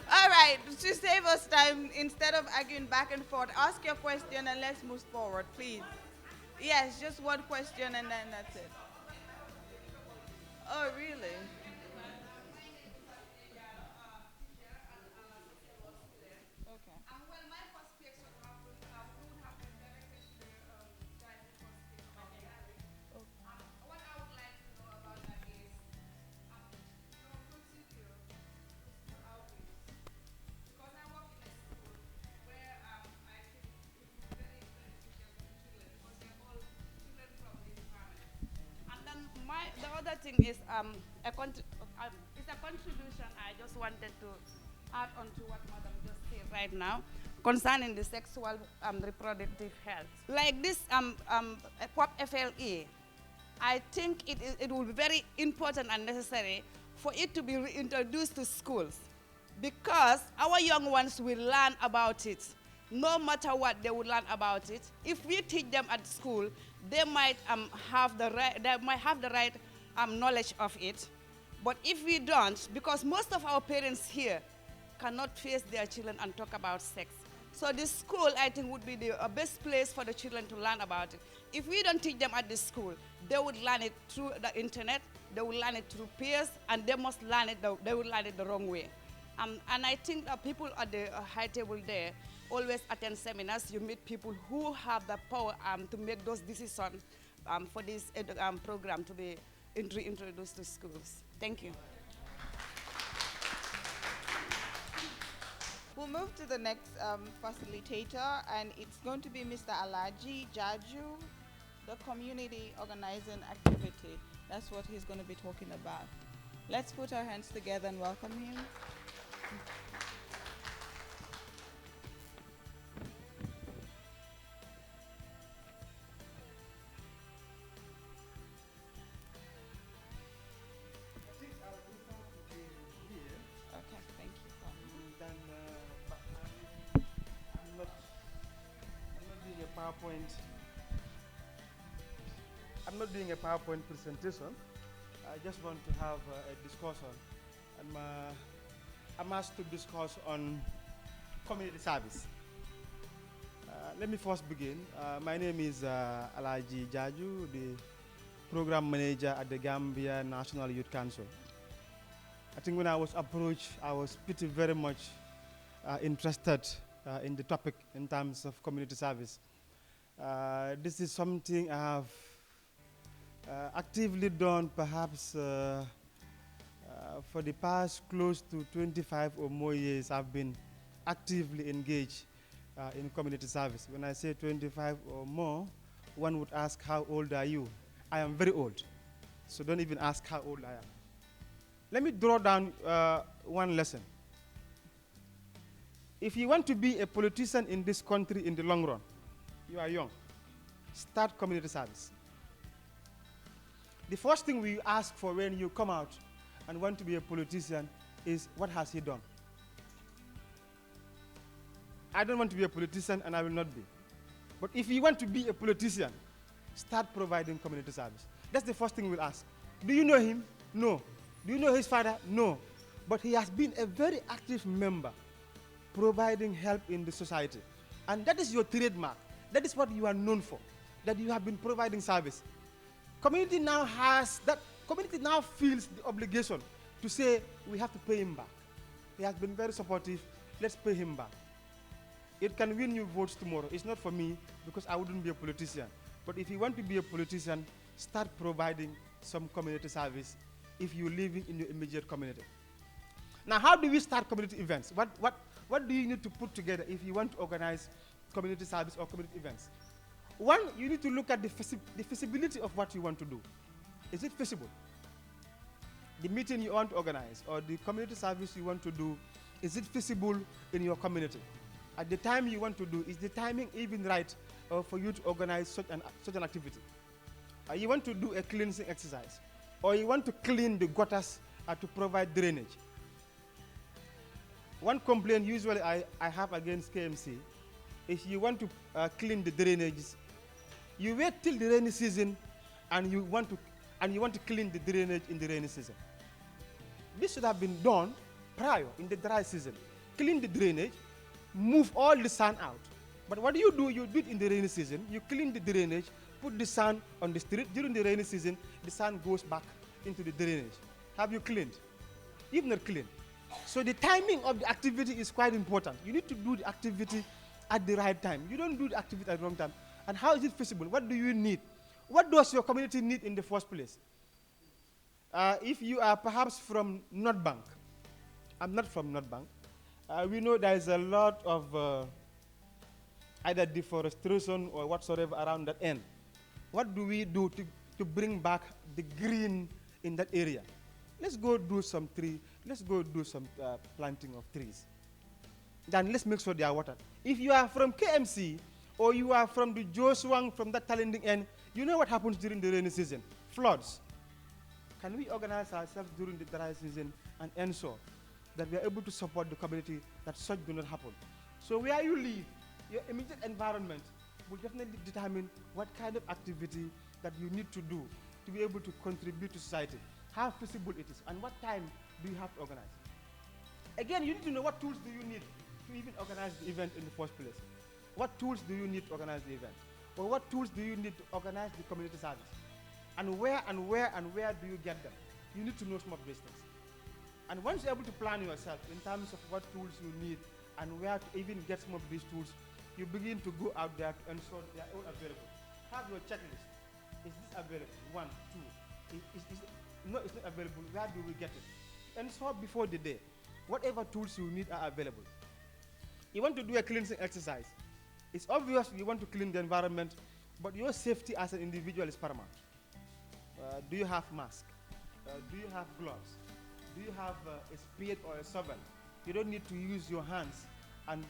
All right, to save us time, instead of arguing back and forth, ask your question and let's move forward, please. Yes, just one question and then that's it. Oh, really? Okay. thing is it's a contribution I just wanted to add on to what Madam just said right now concerning the sexual reproductive health. Like this POP FLE, I think it will be very important and necessary for it to be reintroduced to schools, because our young ones will learn about it. No matter what, they will learn about it. If we teach them at school, they might have the right knowledge of it. But if we don't, because most of our parents here cannot face their children and talk about sex. So the school, I think, would be the best place for the children to learn about it. If we don't teach them at the school, they would learn it through the internet, they will learn it through peers, and they must learn it, they will learn it the wrong way. And I think people at the high table there always attend seminars. You meet people who have the power to make those decisions for this program to be introduced to schools. Thank you. We'll move to the next facilitator, and it's going to be Mr. Alaji Jaju, the community organizing activity. That's what he's going to be talking about. Let's put our hands together and welcome him. Okay, thank you. I'm not doing a PowerPoint. I'm not doing a PowerPoint presentation. I just want to have a discussion. I'm asked to discuss on community service. Let me first begin. My name is Alaji Jaju, the program manager at the Gambia National Youth Council. I think when I was approached, I was pretty very much interested in the topic in terms of community service. This is something I have actively done perhaps for the past close to 25 or more years. I've been actively engaged in community service. When I say 25 or more, one would ask, how old are you? I am very old, so don't even ask how old I am. Let me draw down one lesson. If you want to be a politician in this country in the long run, you are young, start community service. The first thing we ask for when you come out and want to be a politician is, what has he done? I don't want to be a politician, and I will not be. But if you want to be a politician, start providing community service. That's the first thing we'll ask. Do you know him? No. Do you know his father? No. But he has been a very active member, providing help in the society. And that is your trademark. That is what you are known for, that you have been providing service. Community now feels the obligation to say, we have to pay him back. He has been very supportive, let's pay him back. It can win you votes tomorrow. It's not for me, because I wouldn't be a politician. But if you want to be a politician, start providing some community service if you're living in your immediate community. Now, how do we start community events? What do you need to put together if you want to organize community service or community events? One, you need to look at the feasibility of what you want to do. Is it feasible? The meeting you want to organize or the community service you want to do, is it feasible in your community? At the time you want to do, is the timing even right for you to organize such an activity? You want to do a cleansing exercise, or you want to clean the gutters to provide drainage. One complaint usually I have against KMC is you want to clean the drainages. You wait till the rainy season and you want to clean the drainage in the rainy season. This should have been done prior, in the dry season. Clean the drainage, move all the sand out. But what do? You do it in the rainy season. You clean the drainage, put the sand on the street. During the rainy season, the sand goes back into the drainage. Have you cleaned? You've not cleaned. So the timing of the activity is quite important. You need to do the activity at the right time. You don't do the activity at the wrong time. And how is it feasible? What do you need? What does your community need in the first place? If you are perhaps from North Bank, I'm not from North Bank. We know there is a lot of either deforestation or whatsoever around that end. What do we do to bring back the green in that area. Let's go do some planting of trees. Then let's make sure they are watered. If you are from KMC or you are from the Josuang, from that Talending end, you know what happens during the rainy season? Floods. Can we organize ourselves during the dry season and ensure that we are able to support the community that such do not happen? So where you live, your immediate environment will definitely determine what kind of activity that you need to do to be able to contribute to society, how feasible it is, and what time do you have to organize. Again, you need to know what tools do you need to even organize the event in the first place. What tools do you need to organize the event? Or what tools do you need to organize the community service? And where do you get them? You need to know some of these things. And once you're able to plan yourself in terms of what tools you need and where to even get some of these tools, you begin to go out there to ensure they are all available. Have your checklist. Is this available? 1, 2. No, it's not available. Where do we get it? Ensure before the day, whatever tools you need are available. You want to do a cleansing exercise. It's obvious you want to clean the environment, but your safety as an individual is paramount. Do you have mask? Do you have gloves? Do you have a spade or a shovel? You don't need to use your hands and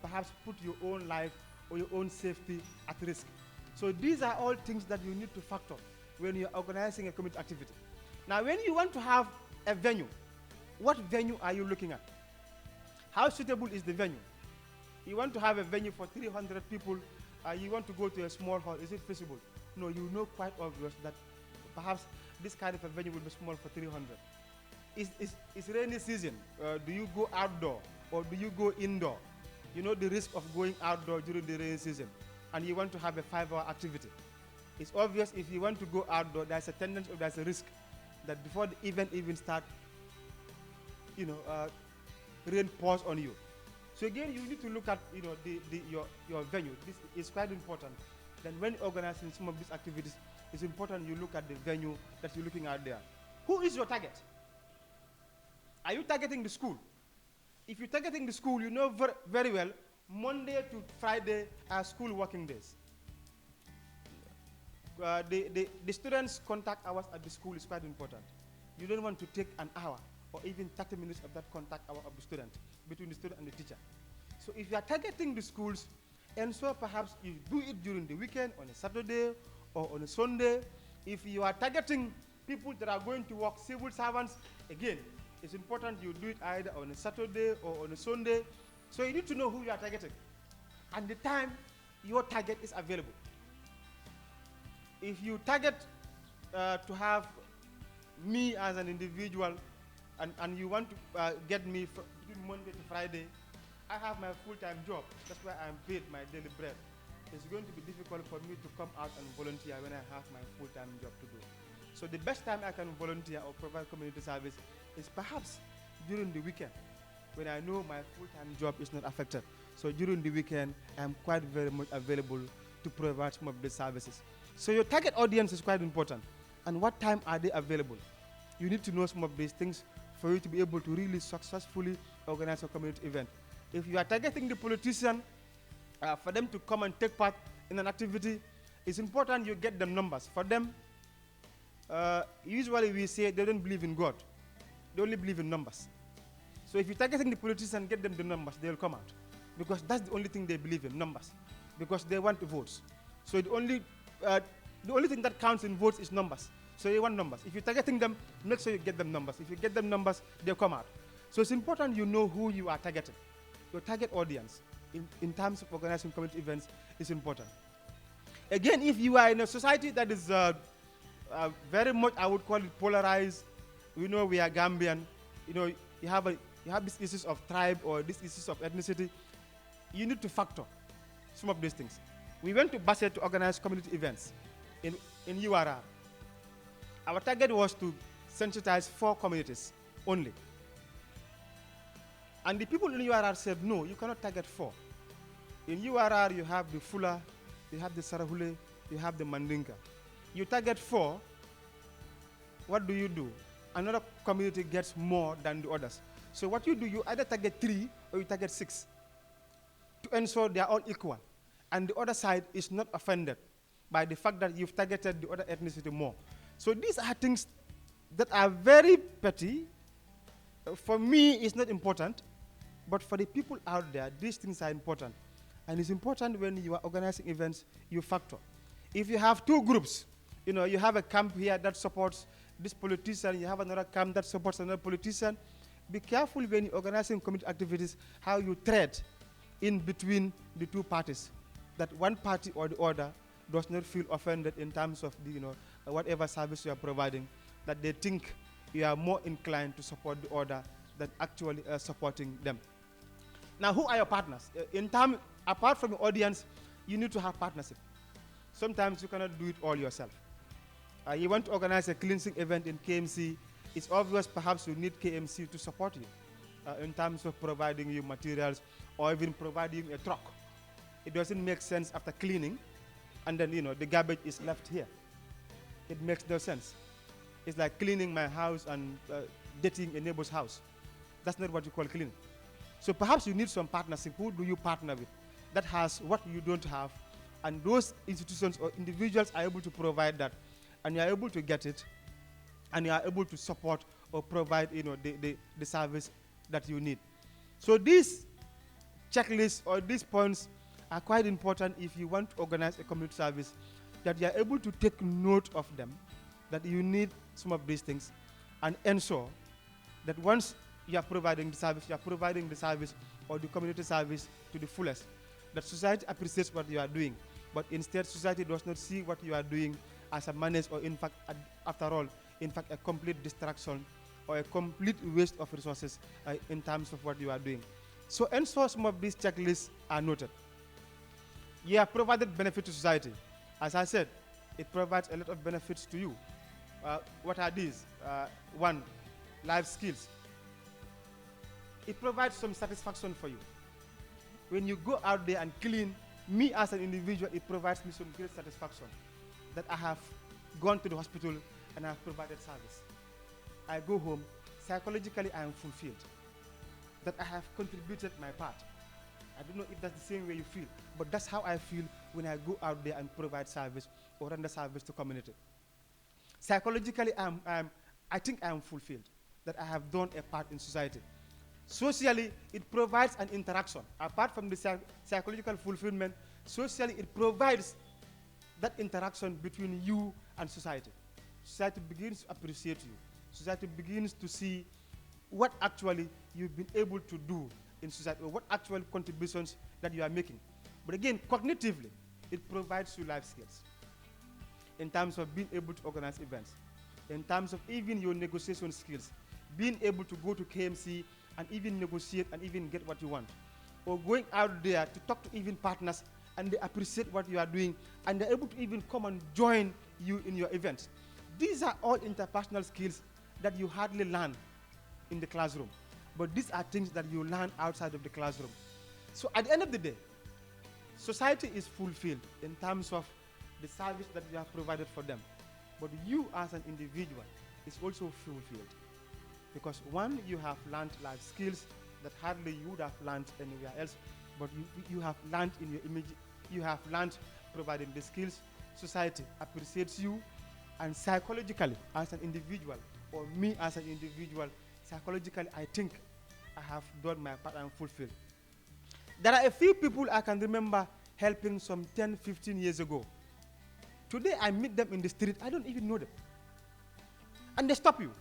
perhaps put your own life or your own safety at risk. So these are all things that you need to factor when you're organizing a community activity. Now, when you want to have a venue, what venue are you looking at? How suitable is the venue? You want to have a venue for 300 people, you want to go to a small hall, is it feasible? No, you know quite obvious that perhaps this kind of a venue will be small for 300. It's rainy season. Do you go outdoor or do you go indoor? You know the risk of going outdoor during the rainy season, and you want to have a 5-hour activity. It's obvious if you want to go outdoor, there's a tendency, there's a risk that before the event even starts, rain pours on you. So again, you need to look at your venue. This is quite important. Then when organizing some of these activities, it's important you look at the venue that you're looking at there. Who is your target? Are you targeting the school? If you're targeting the school, you know very well, Monday to Friday are school working days. The students' contact hours at the school is quite important. You don't want to take an hour or even 30 minutes of that contact hour of the student, between the student and the teacher. So if you are targeting the schools, and so perhaps you do it during the weekend, on a Saturday or on a Sunday. If you are targeting people that are going to work, civil servants, again, it's important you do it either on a Saturday or on a Sunday. So you need to know who you are targeting and the time your target is available. If you target to have me as an individual and you want to get me between Monday to Friday, I have my full-time job. That's why I'm paid my daily bread. It's going to be difficult for me to come out and volunteer when I have my full-time job to do. So the best time I can volunteer or provide community service is perhaps during the weekend when I know my full-time job is not affected. So during the weekend, I'm quite very much available to provide some of these services. So your target audience is quite important. And what time are they available? You need to know some of these things for you to be able to really successfully organize a community event. If you are targeting the politician, for them to come and take part in an activity, it's important you get them numbers. For them, usually we say they don't believe in God. They only believe in numbers. So if you're targeting the politician, get them the numbers, they'll come out. Because that's the only thing they believe in, numbers. Because they want the votes. So the only thing that counts in votes is numbers. So you want numbers. If you're targeting them, make sure you get them numbers. If you get them numbers, they'll come out. So it's important you know who you are targeting. Your target audience in terms of organizing community events is important. Again, if you are in a society that is very much, I would call it polarized, we know we are Gambian, you have these issues of tribe or these issues of ethnicity, you need to factor some of these things. We went to Basse to organize community events in URR. Our target was to sensitize 4 communities only. And the people in URR said, no, you cannot target 4. In URR, you have the Fula, you have the Sarahule, you have the Mandinka. You target 4, what do? Another community gets more than the others. So what you do, you either target 3 or you target 6 to ensure they are all equal. And the other side is not offended by the fact that you've targeted the other ethnicity more. So these are things that are very petty. For me, it's not important, but for the people out there, these things are important. And it's important when you are organizing events, you factor. If you have two groups, you have a camp here that supports this politician, you have another camp that supports another politician, be careful when you're organizing community activities, how you tread in between the two parties, that one party or the other does not feel offended in terms of the, whatever service you are providing, that they think you are more inclined to support the other than actually supporting them. Now, who are your partners? Apart from your audience, you need to have partnership. Sometimes you cannot do it all yourself. You want to organize a cleansing event in KMC, it's obvious perhaps you need KMC to support you in terms of providing you materials or even providing a truck. It doesn't make sense after cleaning and then the garbage is left here. It makes no sense. It's like cleaning my house and dating a neighbor's house. That's not what you call cleaning. So perhaps you need some partnership. Who do you partner with that has what you don't have? And those institutions or individuals are able to provide that, and you are able to get it, and you are able to support or provide the service that you need. So these checklists or these points are quite important if you want to organize a community service, that you are able to take note of them, that you need some of these things, and ensure that once you are providing the service or the community service to the fullest, that society appreciates what you are doing, but instead society does not see what you are doing as a menace or in fact, after all, in fact, a complete distraction or a complete waste of resources in terms of what you are doing. So ensure some of these checklists are noted. You have provided benefit to society. As I said, it provides a lot of benefits to you. What are these? One, life skills. It provides some satisfaction for you. When you go out there and clean, me as an individual, it provides me some great satisfaction that I have gone to the hospital and I have provided service. I go home, psychologically I am fulfilled, that I have contributed my part. I don't know if that's the same way you feel, but that's how I feel when I go out there and provide service or render service to community. Psychologically, I think I am fulfilled, that I have done a part in society. Socially, it provides an interaction. Apart from the psychological fulfillment, socially it provides that interaction between you and society. Society begins to appreciate you. Society begins to see what actually you've been able to do in society, or what actual contributions that you are making. But again, cognitively, it provides you life skills in terms of being able to organize events, in terms of even your negotiation skills, being able to go to KMC and even negotiate and even get what you want, or going out there to talk to even partners and they appreciate what you are doing and they're able to even come and join you in your events. These are all interpersonal skills that you hardly learn in the classroom, but these are things that you learn outside of the classroom. So at the end of the day, society is fulfilled in terms of the service that you have provided for them, but you as an individual is also fulfilled. Because one, you have learned life skills that hardly you would have learned anywhere else, but you have learned in your image, you have learned providing the skills. Society appreciates you, and psychologically, as an individual, or me as an individual, psychologically, I think I have done my part and fulfilled. There are a few people I can remember helping some 10, 15 years ago. Today, I meet them in the street, I don't even know them. And they stop you.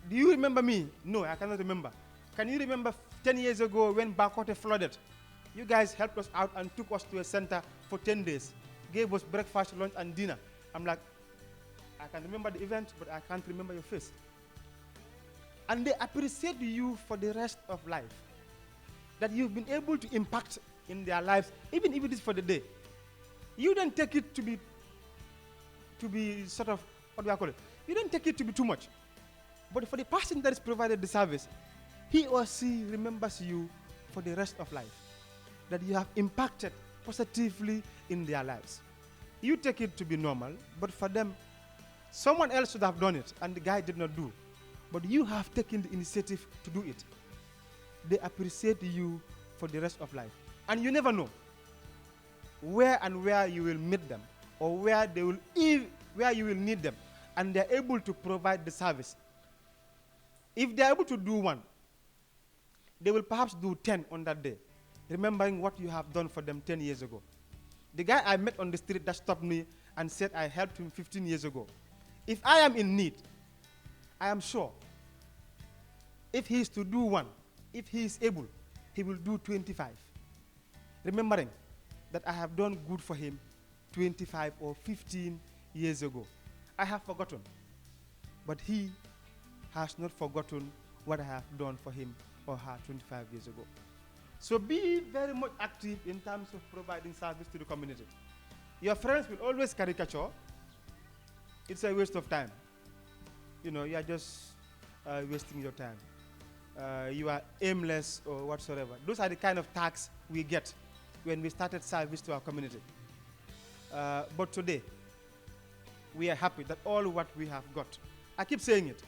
Do you remember me? No, I cannot remember. Can you remember 10 years ago when Bakote flooded? You guys helped us out and took us to a center for 10 days, gave us breakfast, lunch, and dinner. I'm like, I can remember the event, but I can't remember your face. And they appreciate you for the rest of life, that you've been able to impact in their lives, even if it is for the day. You don't take it to be sort of, what do I call it? You don't take it to be too much. But for the person that is provided the service, he or she remembers you for the rest of life, that you have impacted positively in their lives. You take it to be normal, but for them, someone else should have done it, and the guy did not do. But you have taken the initiative to do it. They appreciate you for the rest of life. And you never know where you will meet them, or where you will need them. and they're able to provide the service. If they're able to do one, they will perhaps do 10 on that day, remembering what you have done for them 10 years ago. The guy I met on the street that stopped me and said I helped him 15 years ago. If I am in need, I am sure if he is to do one, if he is able, he will do 25. Remembering that I have done good for him 25 or 15 years ago. I have forgotten, but he has not forgotten what I have done for him or her 25 years ago. So be very much active in terms of providing service to the community. Your friends will always caricature. It's a waste of time. You know, you are just wasting your time. You are aimless or whatsoever. Those are the kind of tags we get when we started service to our community. But today, we are happy that all what we have got, I keep saying it.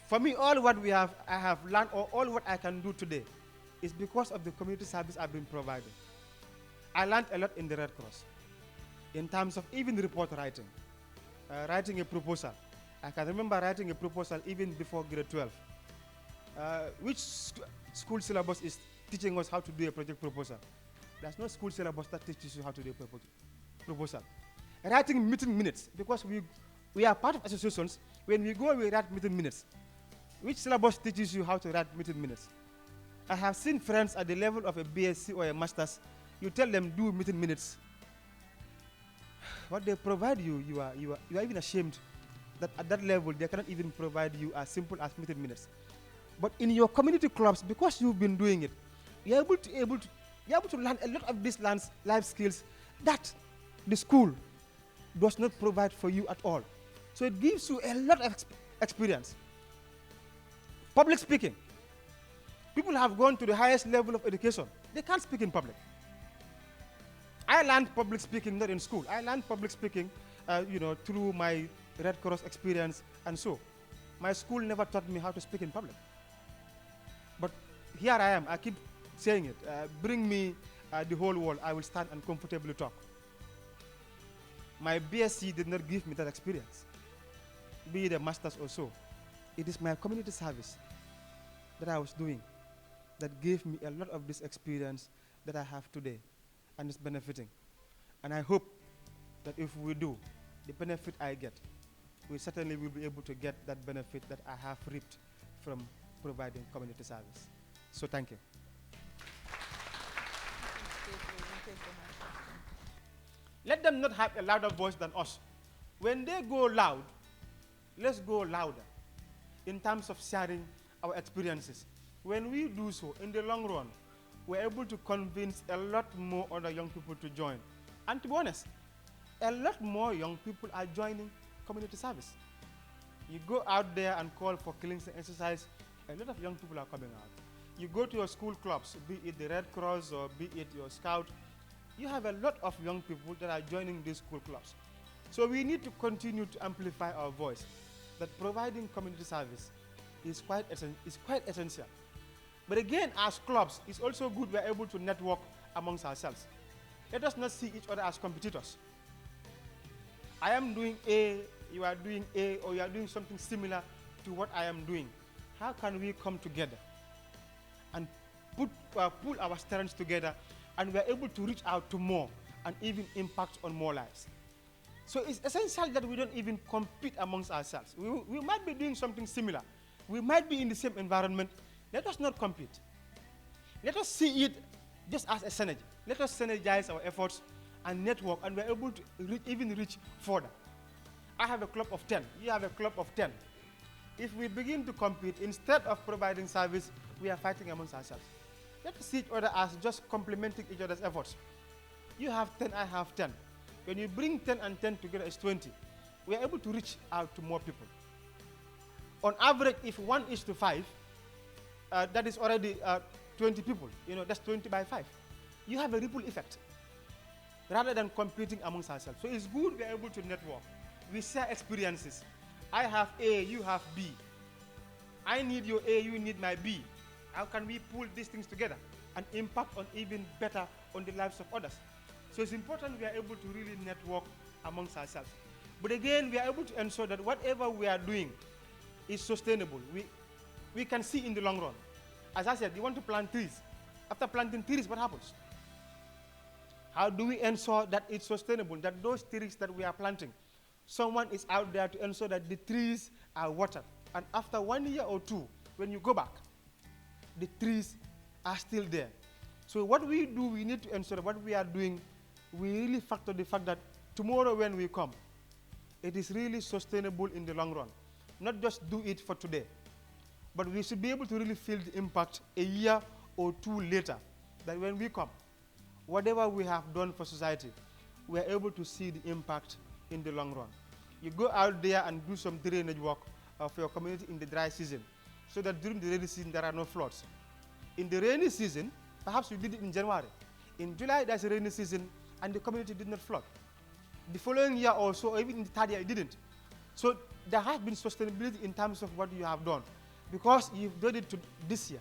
For me, all what I have learned, or all what I can do today, is because of the community service I've been providing. I learned a lot in the Red Cross, in terms of even report writing, writing a proposal. I can remember writing a proposal even before grade 12. Which school syllabus is teaching us how to do a project proposal? There's no school syllabus that teaches you how to do a proposal. Writing meeting minutes, because we are part of associations. When we go, we write meeting minutes. Which syllabus teaches you how to write meeting minutes? I have seen friends at the level of a BSc or a master's. You tell them do meeting minutes. What they provide you, you are even ashamed that at that level they cannot even provide you as simple as meeting minutes. But in your community clubs, because you've been doing it, you're able to learn a lot of these life skills that the school does not provide for you at all. So it gives you a lot of experience. Public speaking. People have gone to the highest level of education. They can't speak in public. I learned public speaking not in school. I learned public speaking, through my Red Cross experience, and so my school never taught me how to speak in public. But here I am. I keep saying it. Bring me the whole world. I will stand and comfortably talk. My BSc did not give me that experience, be it a master's or so. It is my community service that I was doing that gave me a lot of this experience that I have today, and it's benefiting. And I hope that if we do, the benefit I get, we certainly will be able to get that benefit that I have reaped from providing community service. So thank you. Let them not have a louder voice than us. When they go loud, let's go louder in terms of sharing our experiences. When we do so, in the long run, we're able to convince a lot more other young people to join. And to be honest, a lot more young people are joining community service. You go out there and call for cleansing exercise, a lot of young people are coming out. You go to your school clubs, be it the Red Cross or be it your Scout, you have a lot of young people that are joining these school clubs. So we need to continue to amplify our voice, that providing community service is quite essential. But again, as clubs, it's also good we're able to network amongst ourselves. Let us not see each other as competitors. I am doing A, you are doing A, or you are doing something similar to what I am doing. How can we come together and pull our strengths together, and we're able to reach out to more and even impact on more lives? So it's essential that we don't even compete amongst ourselves. We might be doing something similar. We might be in the same environment. Let us not compete. Let us see it just as a synergy. Let us synergize our efforts and network, and we're able to even reach further. I have a club of 10. You have a club of 10. If we begin to compete, instead of providing service, we are fighting amongst ourselves. Let us see each other as just complementing each other's efforts. You have 10, I have 10. When you bring 10 and 10 together, it's 20. We are able to reach out to more people. On average, if 1 is to 5, that is already 20 people. That's 20 by 5. You have a ripple effect rather than competing amongst ourselves. So it's good we are able to network. We share experiences. I have A, you have B. I need your A, you need my B. How can we pull these things together and impact on even better on the lives of others? So it's important we are able to really network amongst ourselves. But again, we are able to ensure that whatever we are doing is sustainable. We can see in the long run. As I said, you want to plant trees. After planting trees, what happens? How do we ensure that it's sustainable, that those trees that we are planting, someone is out there to ensure that the trees are watered. And after 1 year or two, when you go back, the trees are still there. So what we do, we need to ensure that what we are doing, we really factor the fact that tomorrow when we come, it is really sustainable in the long run. Not just do it for today, but we should be able to really feel the impact a year or two later, that when we come, whatever we have done for society, we are able to see the impact in the long run. You go out there and do some drainage work for your community in the dry season, so that during the rainy season there are no floods. In the rainy season, perhaps you did it in January. In July, there's a rainy season, and the community did not flood. The following year also, or even in the third year, it didn't. So there has been sustainability in terms of what you have done, because you've done it to this year.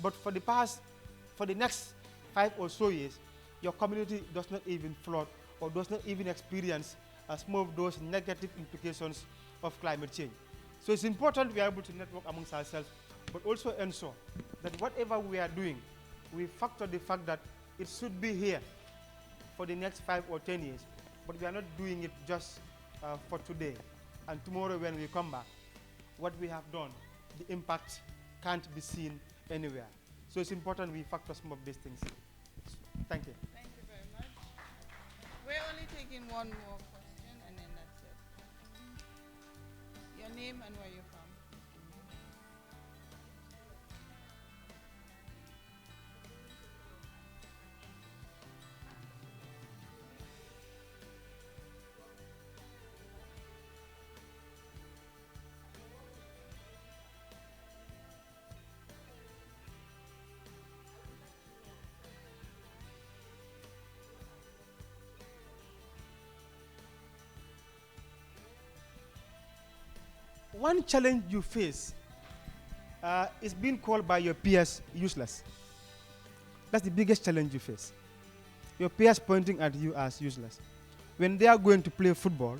But for the next 5 or so years, your community does not even flood or does not even experience some of those negative implications of climate change. So it's important we are able to network amongst ourselves, but also ensure that whatever we are doing, we factor the fact that it should be here for the next 5 or 10 years, but we are not doing it just for today. And tomorrow when we come back, what we have done, the impact can't be seen anywhere. So it's important we factor some of these things. Thank you. Thank you very much. We're only taking one more question, and then that's it. Your name and where you're from. One challenge you face is being called by your peers useless. That's the biggest challenge you face. Your peers pointing at you as useless. When they are going to play football,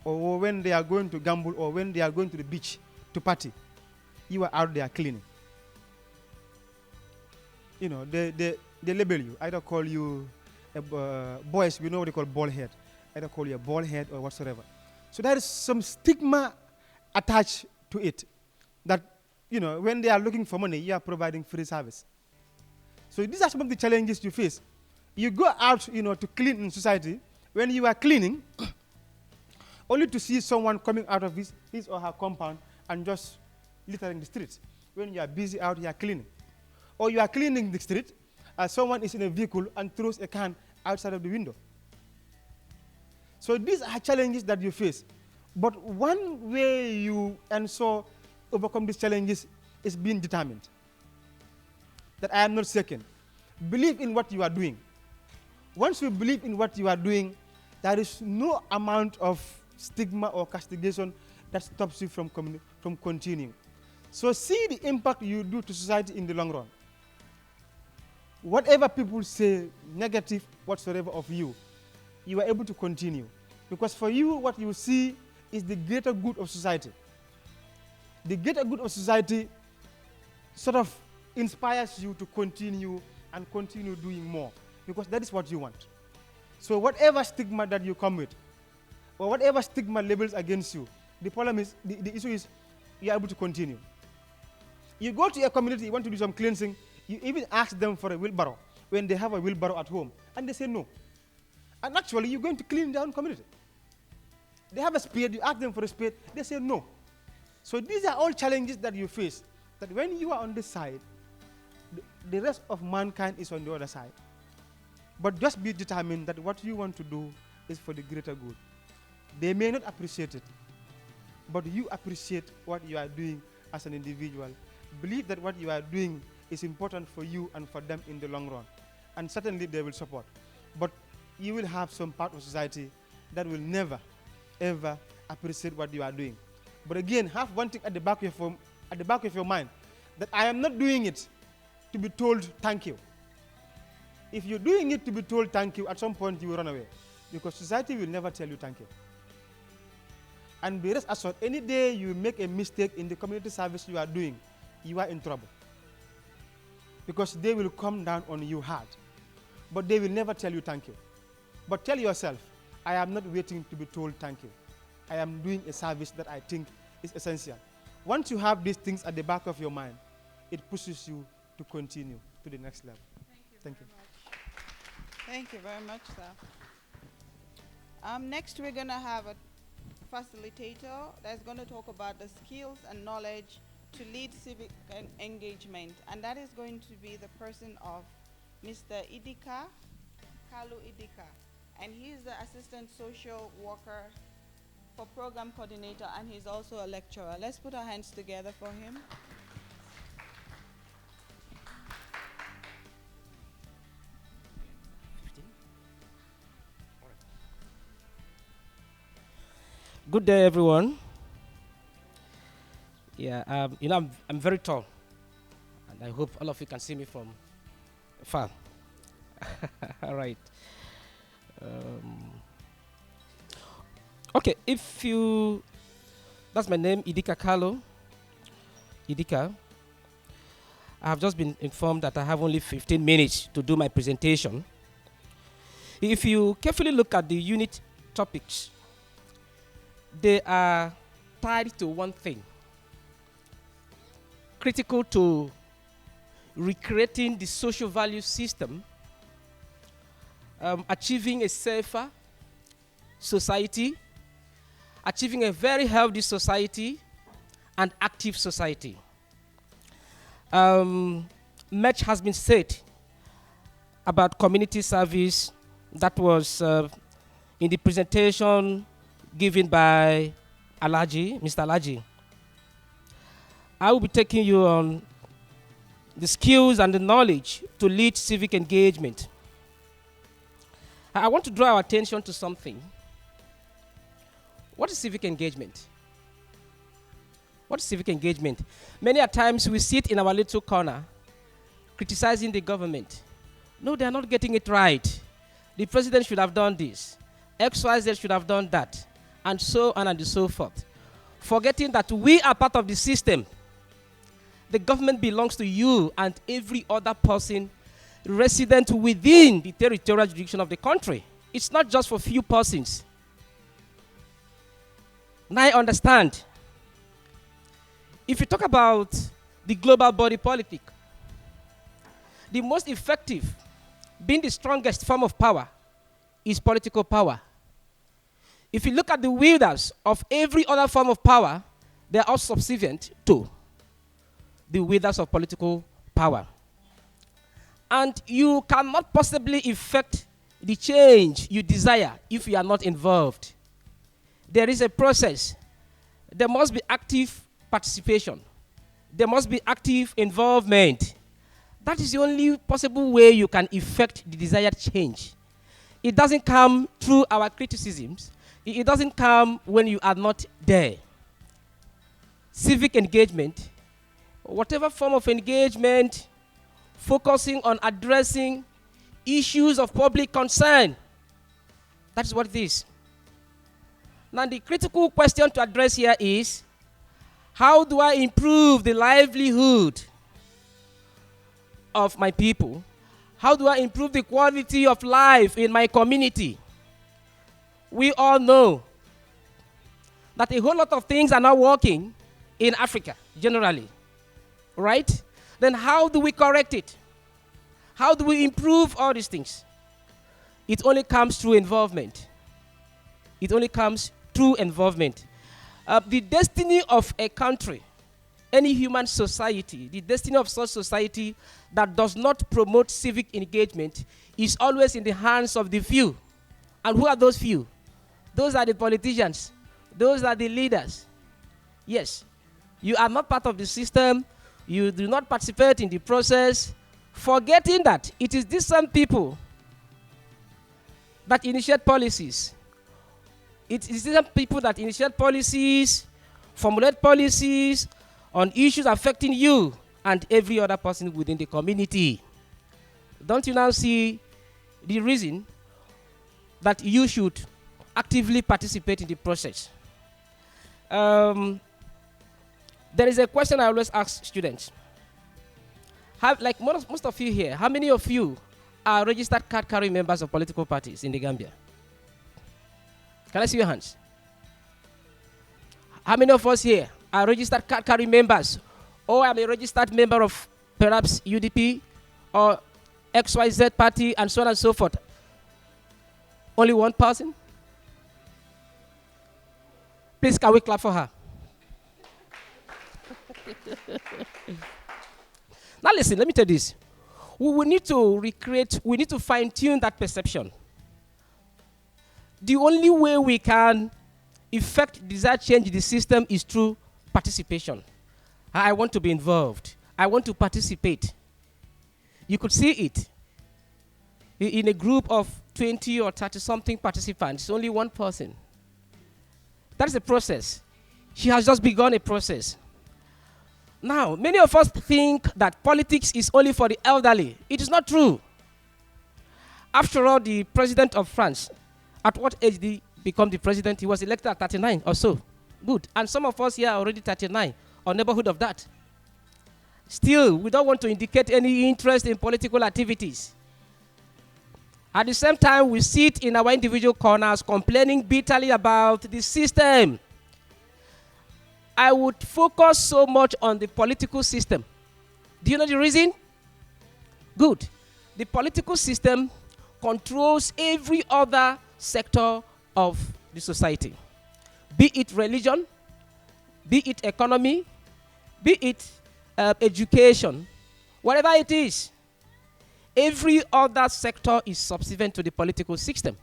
or when they are going to gamble, or when they are going to the beach to party, you are out there cleaning. You know, they label you, either call you, boys, we know what they call bald head, either call you a bald head or whatsoever. So there is some stigma attached to it, that, you know, when they are looking for money, you are providing free service. So these are some of the challenges you face. You go out, you know, to clean in society. When you are cleaning, only to see someone coming out of his or her compound and just littering the streets. When you are busy out here cleaning, or you are cleaning the street, someone is in a vehicle and throws a can outside of the window. So these are challenges that you face. But one way you overcome these challenges is being determined. That I am not second. Believe in what you are doing. Once you believe in what you are doing, there is no amount of stigma or castigation that stops you from continuing. So see the impact you do to society in the long run. Whatever people say negative whatsoever of you, you are able to continue. Because for you, what you see is the greater good of society. The greater good of society sort of inspires you to continue and continue doing more, because that is what you want. So whatever stigma that you come with, or whatever stigma labels against you, the problem is, the issue is, you are able to continue. You go to a community, you want to do some cleansing, you even ask them for a wheelbarrow when they have a wheelbarrow at home, and they say no. And actually, you're going to clean their own community. They have a spade, you ask them for a spade, they say no. So these are all challenges that you face, that when you are on this side, the rest of mankind is on the other side. But just be determined that what you want to do is for the greater good. They may not appreciate it, but you appreciate what you are doing as an individual. Believe that what you are doing is important for you and for them in the long run. And certainly they will support. But you will have some part of society that will never, ever appreciate what you are doing. But again, have one thing at the back of your mind, that I am not doing it to be told thank you. If you're doing it to be told thank you, at some point you will run away, because society will never tell you thank you. And be rest assured, any day you make a mistake in the community service you are doing, you are in trouble. Because they will come down on you hard. But they will never tell you thank you. But tell yourself, I am not waiting to be told thank you. I am doing a service that I think is essential. Once you have these things at the back of your mind, it pushes you to continue to the next level. Thank you. Thank you very much, sir. Next, we're going to have a facilitator that's going to talk about the skills and knowledge to lead civic engagement. And that is going to be the person of Mr. Idika, Kalu Idika. And he is the assistant social worker for program coordinator, and he's also a lecturer. Let's put our hands together for him. Good day, everyone. Yeah, I'm very tall, and I hope all of you can see me from far. All right. Okay, that's my name, Idika Kalu. Idika. I have just been informed that I have only 15 minutes to do my presentation. If you carefully look at the unit topics, they are tied to one thing: critical to recreating the social value system, achieving a safer society, achieving a very healthy society, and active society. Much has been said about community service that was in the presentation given by Mr. Alaji. I will be taking you on the skills and the knowledge to lead civic engagement. I want to draw our attention to something. What is civic engagement? What is civic engagement? Many a times we sit in our little corner criticizing the government. No, they are not getting it right. The president should have done this. XYZ should have done that. And so on and so forth. Forgetting that we are part of the system. The government belongs to you and every other person resident within the territorial jurisdiction of the country. It's not just for few persons. Now I understand. If you talk about the global body politic, the most effective, being the strongest form of power, is political power. If you look at the wielders of every other form of power, they are all subservient to the wielders of political power. And you cannot possibly effect the change you desire if you are not involved. There is a process. There must be active participation. There must be active involvement. That is the only possible way you can effect the desired change. It doesn't come through our criticisms. It doesn't come when you are not there. Civic engagement, whatever form of engagement, focusing on addressing issues of public concern. That is what it is. Now the critical question to address here is, how do I improve the livelihood of my people? How do I improve the quality of life in my community? We all know that a whole lot of things are not working in Africa, generally, right? Then how do we correct it? How do we improve all these things? It only comes through involvement. It only comes through involvement. The destiny of a country, any human society, the destiny of such society that does not promote civic engagement is always in the hands of the few. And who are those few? Those are the politicians. Those are the leaders. Yes, you are not part of the system. You do not participate in the process, forgetting that it is these same people that initiate policies. It is these same people that initiate policies, formulate policies on issues affecting you and every other person within the community. Don't you now see the reason that you should actively participate in the process? There is a question I always ask students. Like most of you here, how many of you are registered card-carrying members of political parties in the Gambia? Can I see your hands? How many of us here are registered card-carrying members? Or I'm a registered member of perhaps UDP or XYZ party and so on and so forth? Only one person? Please, can we clap for her? Now listen, let me tell you this. We need to recreate, we need to fine-tune that perception. The only way we can effect desired change in the system is through participation. I want to be involved. I want to participate. You could see it. In a group of 20 or 30-something participants, only one person. That's a process. She has just begun a process. Now, many of us think that politics is only for the elderly. It is not true. After all, the president of France, at what age did he become the president? He was elected at 39 or so. Good. And some of us here are already 39 or neighborhood of that. Still, we don't want to indicate any interest in political activities. At the same time, we sit in our individual corners complaining bitterly about the system. I would focus so much on the political system. Do you know the reason? Good. The political system controls every other sector of the society. Be it religion, be it economy, be it education, whatever it is. Every other sector is subservient to the political system.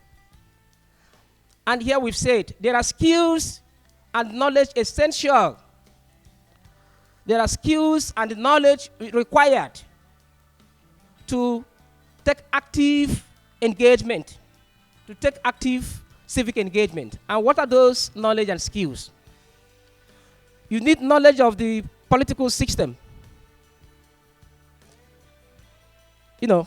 And here we've said there are skills and knowledge essential. There are skills and knowledge required to take active engagement, to take active civic engagement. And what are those knowledge and skills? You need knowledge of the political system. You know,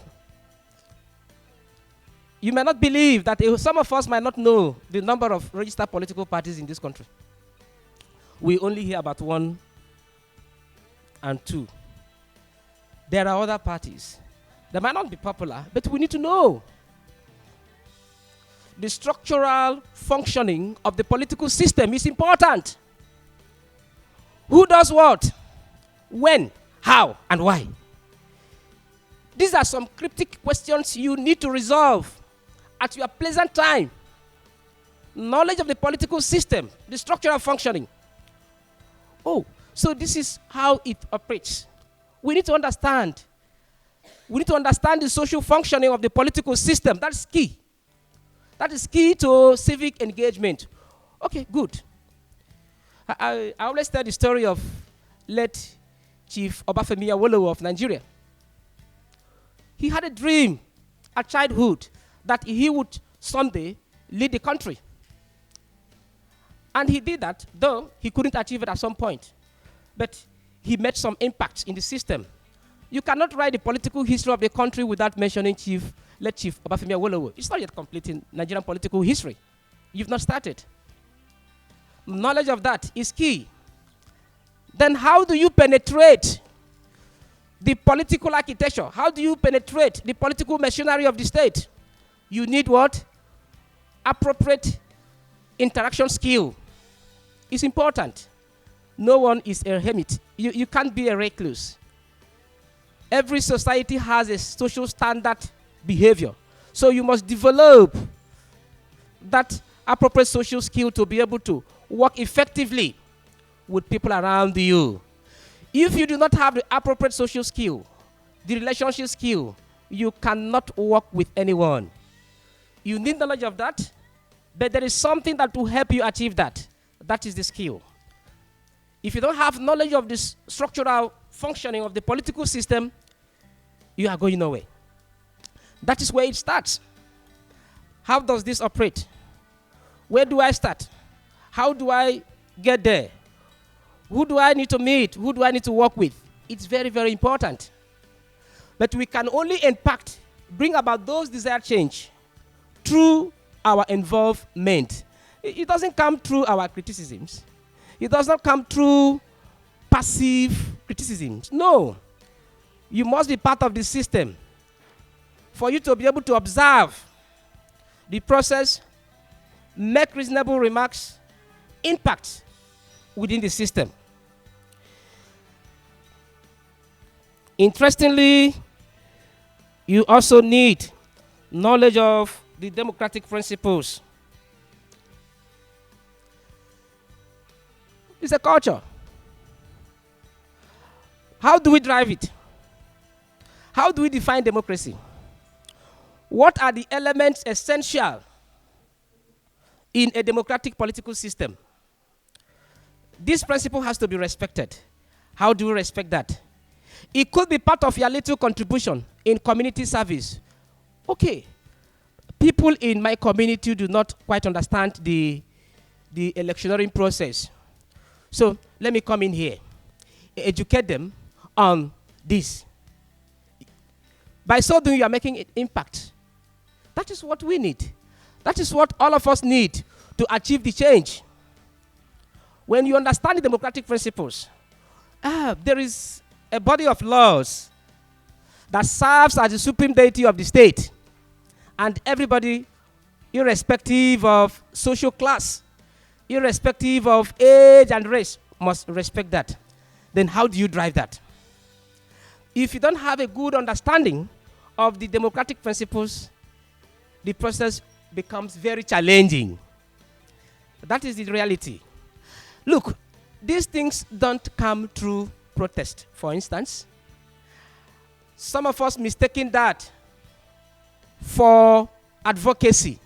you may not believe that some of us might not know the number of registered political parties in this country. We only hear about 1 and 2. There are other parties. They might not be popular, but we need to know the structural functioning of the political system is important. Who does what? When? How? And why? These are some cryptic questions you need to resolve at your pleasant time. Knowledge of the political system, the structural functioning. Oh, so this is how it operates. We need to understand. We need to understand the social functioning of the political system. That's key. That is key to civic engagement. Okay, good. I always tell the story of late Chief Obafemi Awolowo of Nigeria. He had a dream at childhood that he would someday lead the country. And he did that, though he couldn't achieve it at some point. But he made some impact in the system. You cannot write the political history of the country without mentioning late Chief Obafemi Awolowo. It's not yet complete in Nigerian political history. You've not started. Knowledge of that is key. Then how do you penetrate the political architecture? How do you penetrate the political machinery of the state? You need what? Appropriate interaction skill. It's important. No one is a hermit. You can't be a recluse. Every society has a social standard behavior. So you must develop that appropriate social skill to be able to work effectively with people around you. If you do not have the appropriate social skill, the relationship skill, you cannot work with anyone. You need knowledge of that, but there is something that will help you achieve that. That is the skill. If you don't have knowledge of this structural functioning of the political system, you are going nowhere. That is where it starts. How does this operate? Where do I start? How do I get there? Who do I need to meet? Who do I need to work with? It's very, very important. But we can only impact, bring about those desired change through our involvement. It doesn't come through our criticisms. It does not come through passive criticism. No. You must be part of the system for you to be able to observe the process, make reasonable remarks, impact within the system. Interestingly, you also need knowledge of the democratic principles. It's a culture. How do we drive it? How do we define democracy? What are the elements essential in a democratic political system? This principle has to be respected. How do we respect that? It could be part of your little contribution in community service. Okay, people in my community do not quite understand the electioneering process. So let me come in here, educate them on this. By so doing, you are making an impact. That is what we need. That is what all of us need to achieve the change. When you understand the democratic principles, there is a body of laws that serves as the supreme deity of the state. And everybody, irrespective of social class, irrespective of age and race, must respect that. Then how do you drive that? If you don't have a good understanding of the democratic principles, the process becomes very challenging. That is the reality. Look, these things don't come through protest, for instance. Some of us mistaking that for advocacy.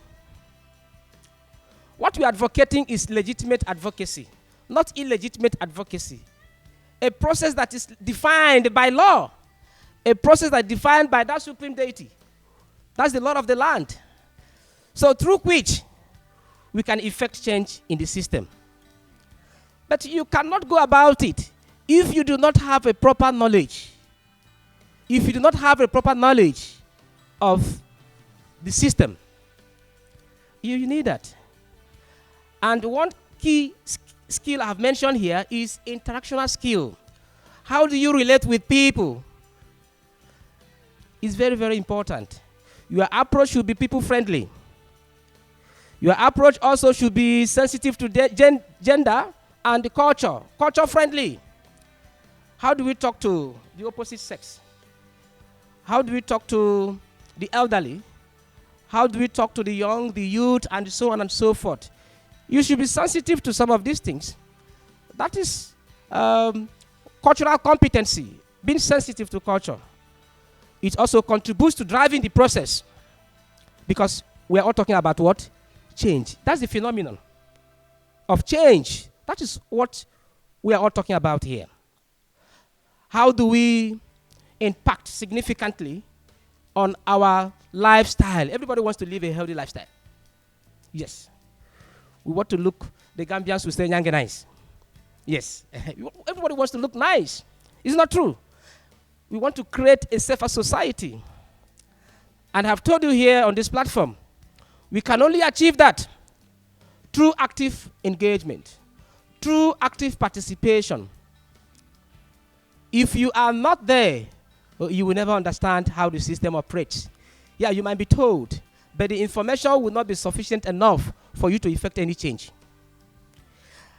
What we are advocating is legitimate advocacy, not illegitimate advocacy. A process that is defined by law, a process that is defined by that supreme deity. That's the law of the land. So through which we can effect change in the system. But you cannot go about it if you do not have a proper knowledge. If you do not have a proper knowledge of the system, you need that. And one key skill I have mentioned here is interactional skill. How do you relate with people? It's very, very important. Your approach should be people-friendly. Your approach also should be sensitive to gender and the culture, culture-friendly. How do we talk to the opposite sex? How do we talk to the elderly? How do we talk to the young, the youth, and so on and so forth? You should be sensitive to some of these things. That is cultural competency, being sensitive to culture. It also contributes to driving the process, because we are all talking about what? Change. That's the phenomenon of change. That is what we are all talking about here. How do we impact significantly on our lifestyle? Everybody wants to live a healthy lifestyle. Yes. We want to look, the Gambians will say, young and nice. Yes. Everybody wants to look nice. It's not true. We want to create a safer society. And I have told you here on this platform, we can only achieve that through active engagement, through active participation. If you are not there, you will never understand how the system operates. Yeah, you might be told, but the information will not be sufficient enough for you to effect any change.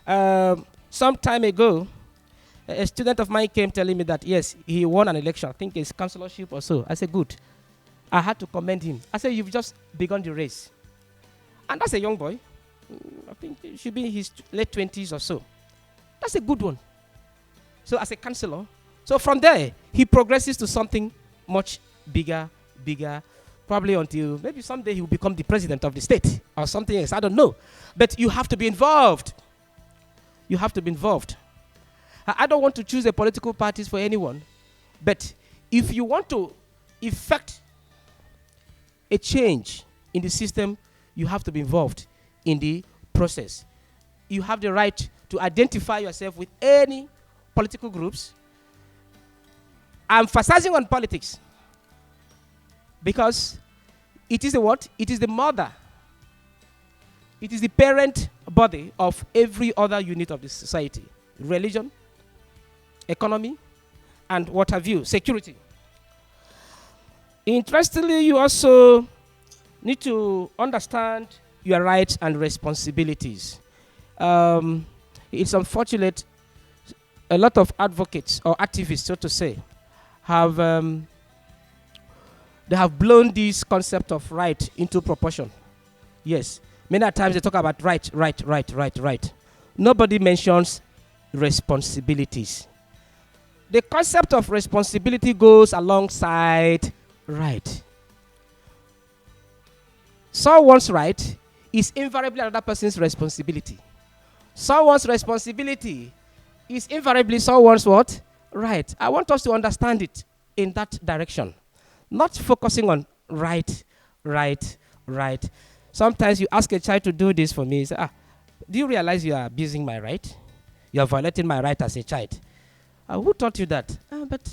Some time ago, a student of mine came telling me that, yes, he won an election. I think it's councillorship or so. I said, good. I had to commend him. I said, you've just begun the race. And that's a young boy. I think he should be in his late 20s or so. That's a good one. So as a councillor, so from there, he progresses to something much bigger, probably until maybe someday he will become the president of the state or something else. I don't know. But you have to be involved. You have to be involved. I don't want to choose a political parties for anyone, but if you want to effect a change in the system, you have to be involved in the process. You have the right to identify yourself with any political groups. I'm emphasizing on politics because it is the what? It is the mother. It is the parent body of every other unit of the society. Religion, economy, and what have you, security. Interestingly, you also need to understand your rights and responsibilities. It's unfortunate a lot of advocates or activists, so to say, have they have blown this concept of right into proportion. Yes, many times they talk about right. Nobody mentions responsibilities. The concept of responsibility goes alongside right. Someone's right is invariably another person's responsibility. Someone's responsibility is invariably someone's what? Right. I want us to understand it in that direction. Not focusing on right. Sometimes you ask a child to do this for me. You say, do you realize you are abusing my right? You are violating my right as a child. Who taught you that? But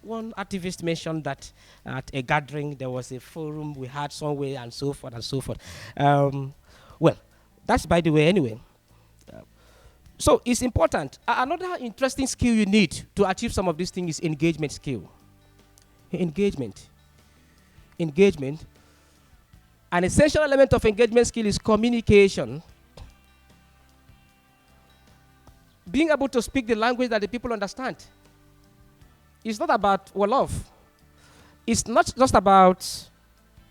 one activist mentioned that at a gathering there was a forum we had somewhere and so forth and so forth. Well, that's by the way anyway. So it's important. Another interesting skill you need to achieve some of these things is engagement skill. Engagement. An essential element of engagement skill is communication. Being able to speak the language that the people understand. It's not about Wolof. It's not just about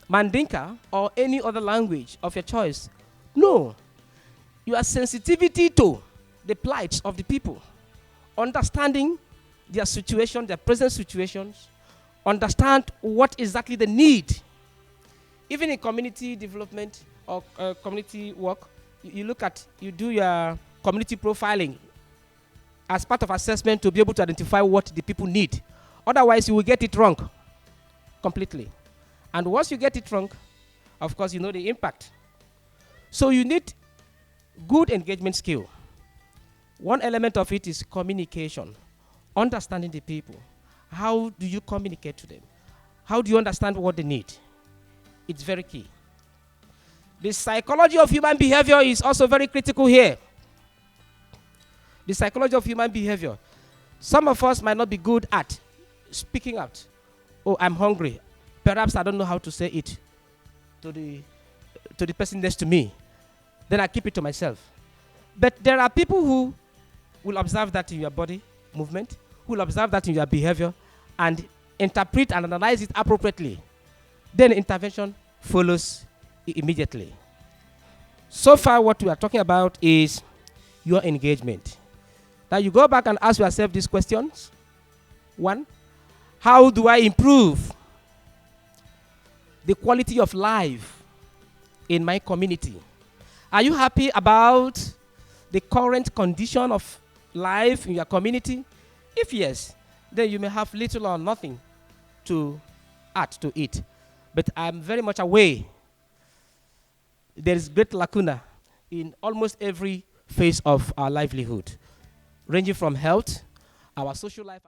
Mandinka or any other language of your choice. No. Your sensitivity to the plight of the people. Understanding their situation, their present situations. Understand what exactly they need. Even in community development or community work, you do your community profiling as part of assessment to be able to identify what the people need. Otherwise, you will get it wrong completely. And once you get it wrong, of course, you know the impact. So you need good engagement skill. One element of it is communication, understanding the people. How do you communicate to them? How do you understand what they need? It's very key. The psychology of human behavior is also very critical here. The psychology of human behavior. Some of us might not be good at speaking out. Oh, I'm hungry. Perhaps I don't know how to say it to the person next to me. Then I keep it to myself. But there are people who will observe that in your body movement, who will observe that in your behavior, and interpret and analyze it appropriately. Then intervention follows immediately. So far, what we are talking about is your engagement. Now you go back and ask yourself these questions. 1, how do I improve the quality of life in my community? Are you happy about the current condition of life in your community? If yes, then you may have little or nothing to add to it. But I'm very much aware there is great lacuna in almost every phase of our livelihood, ranging from health, our social life.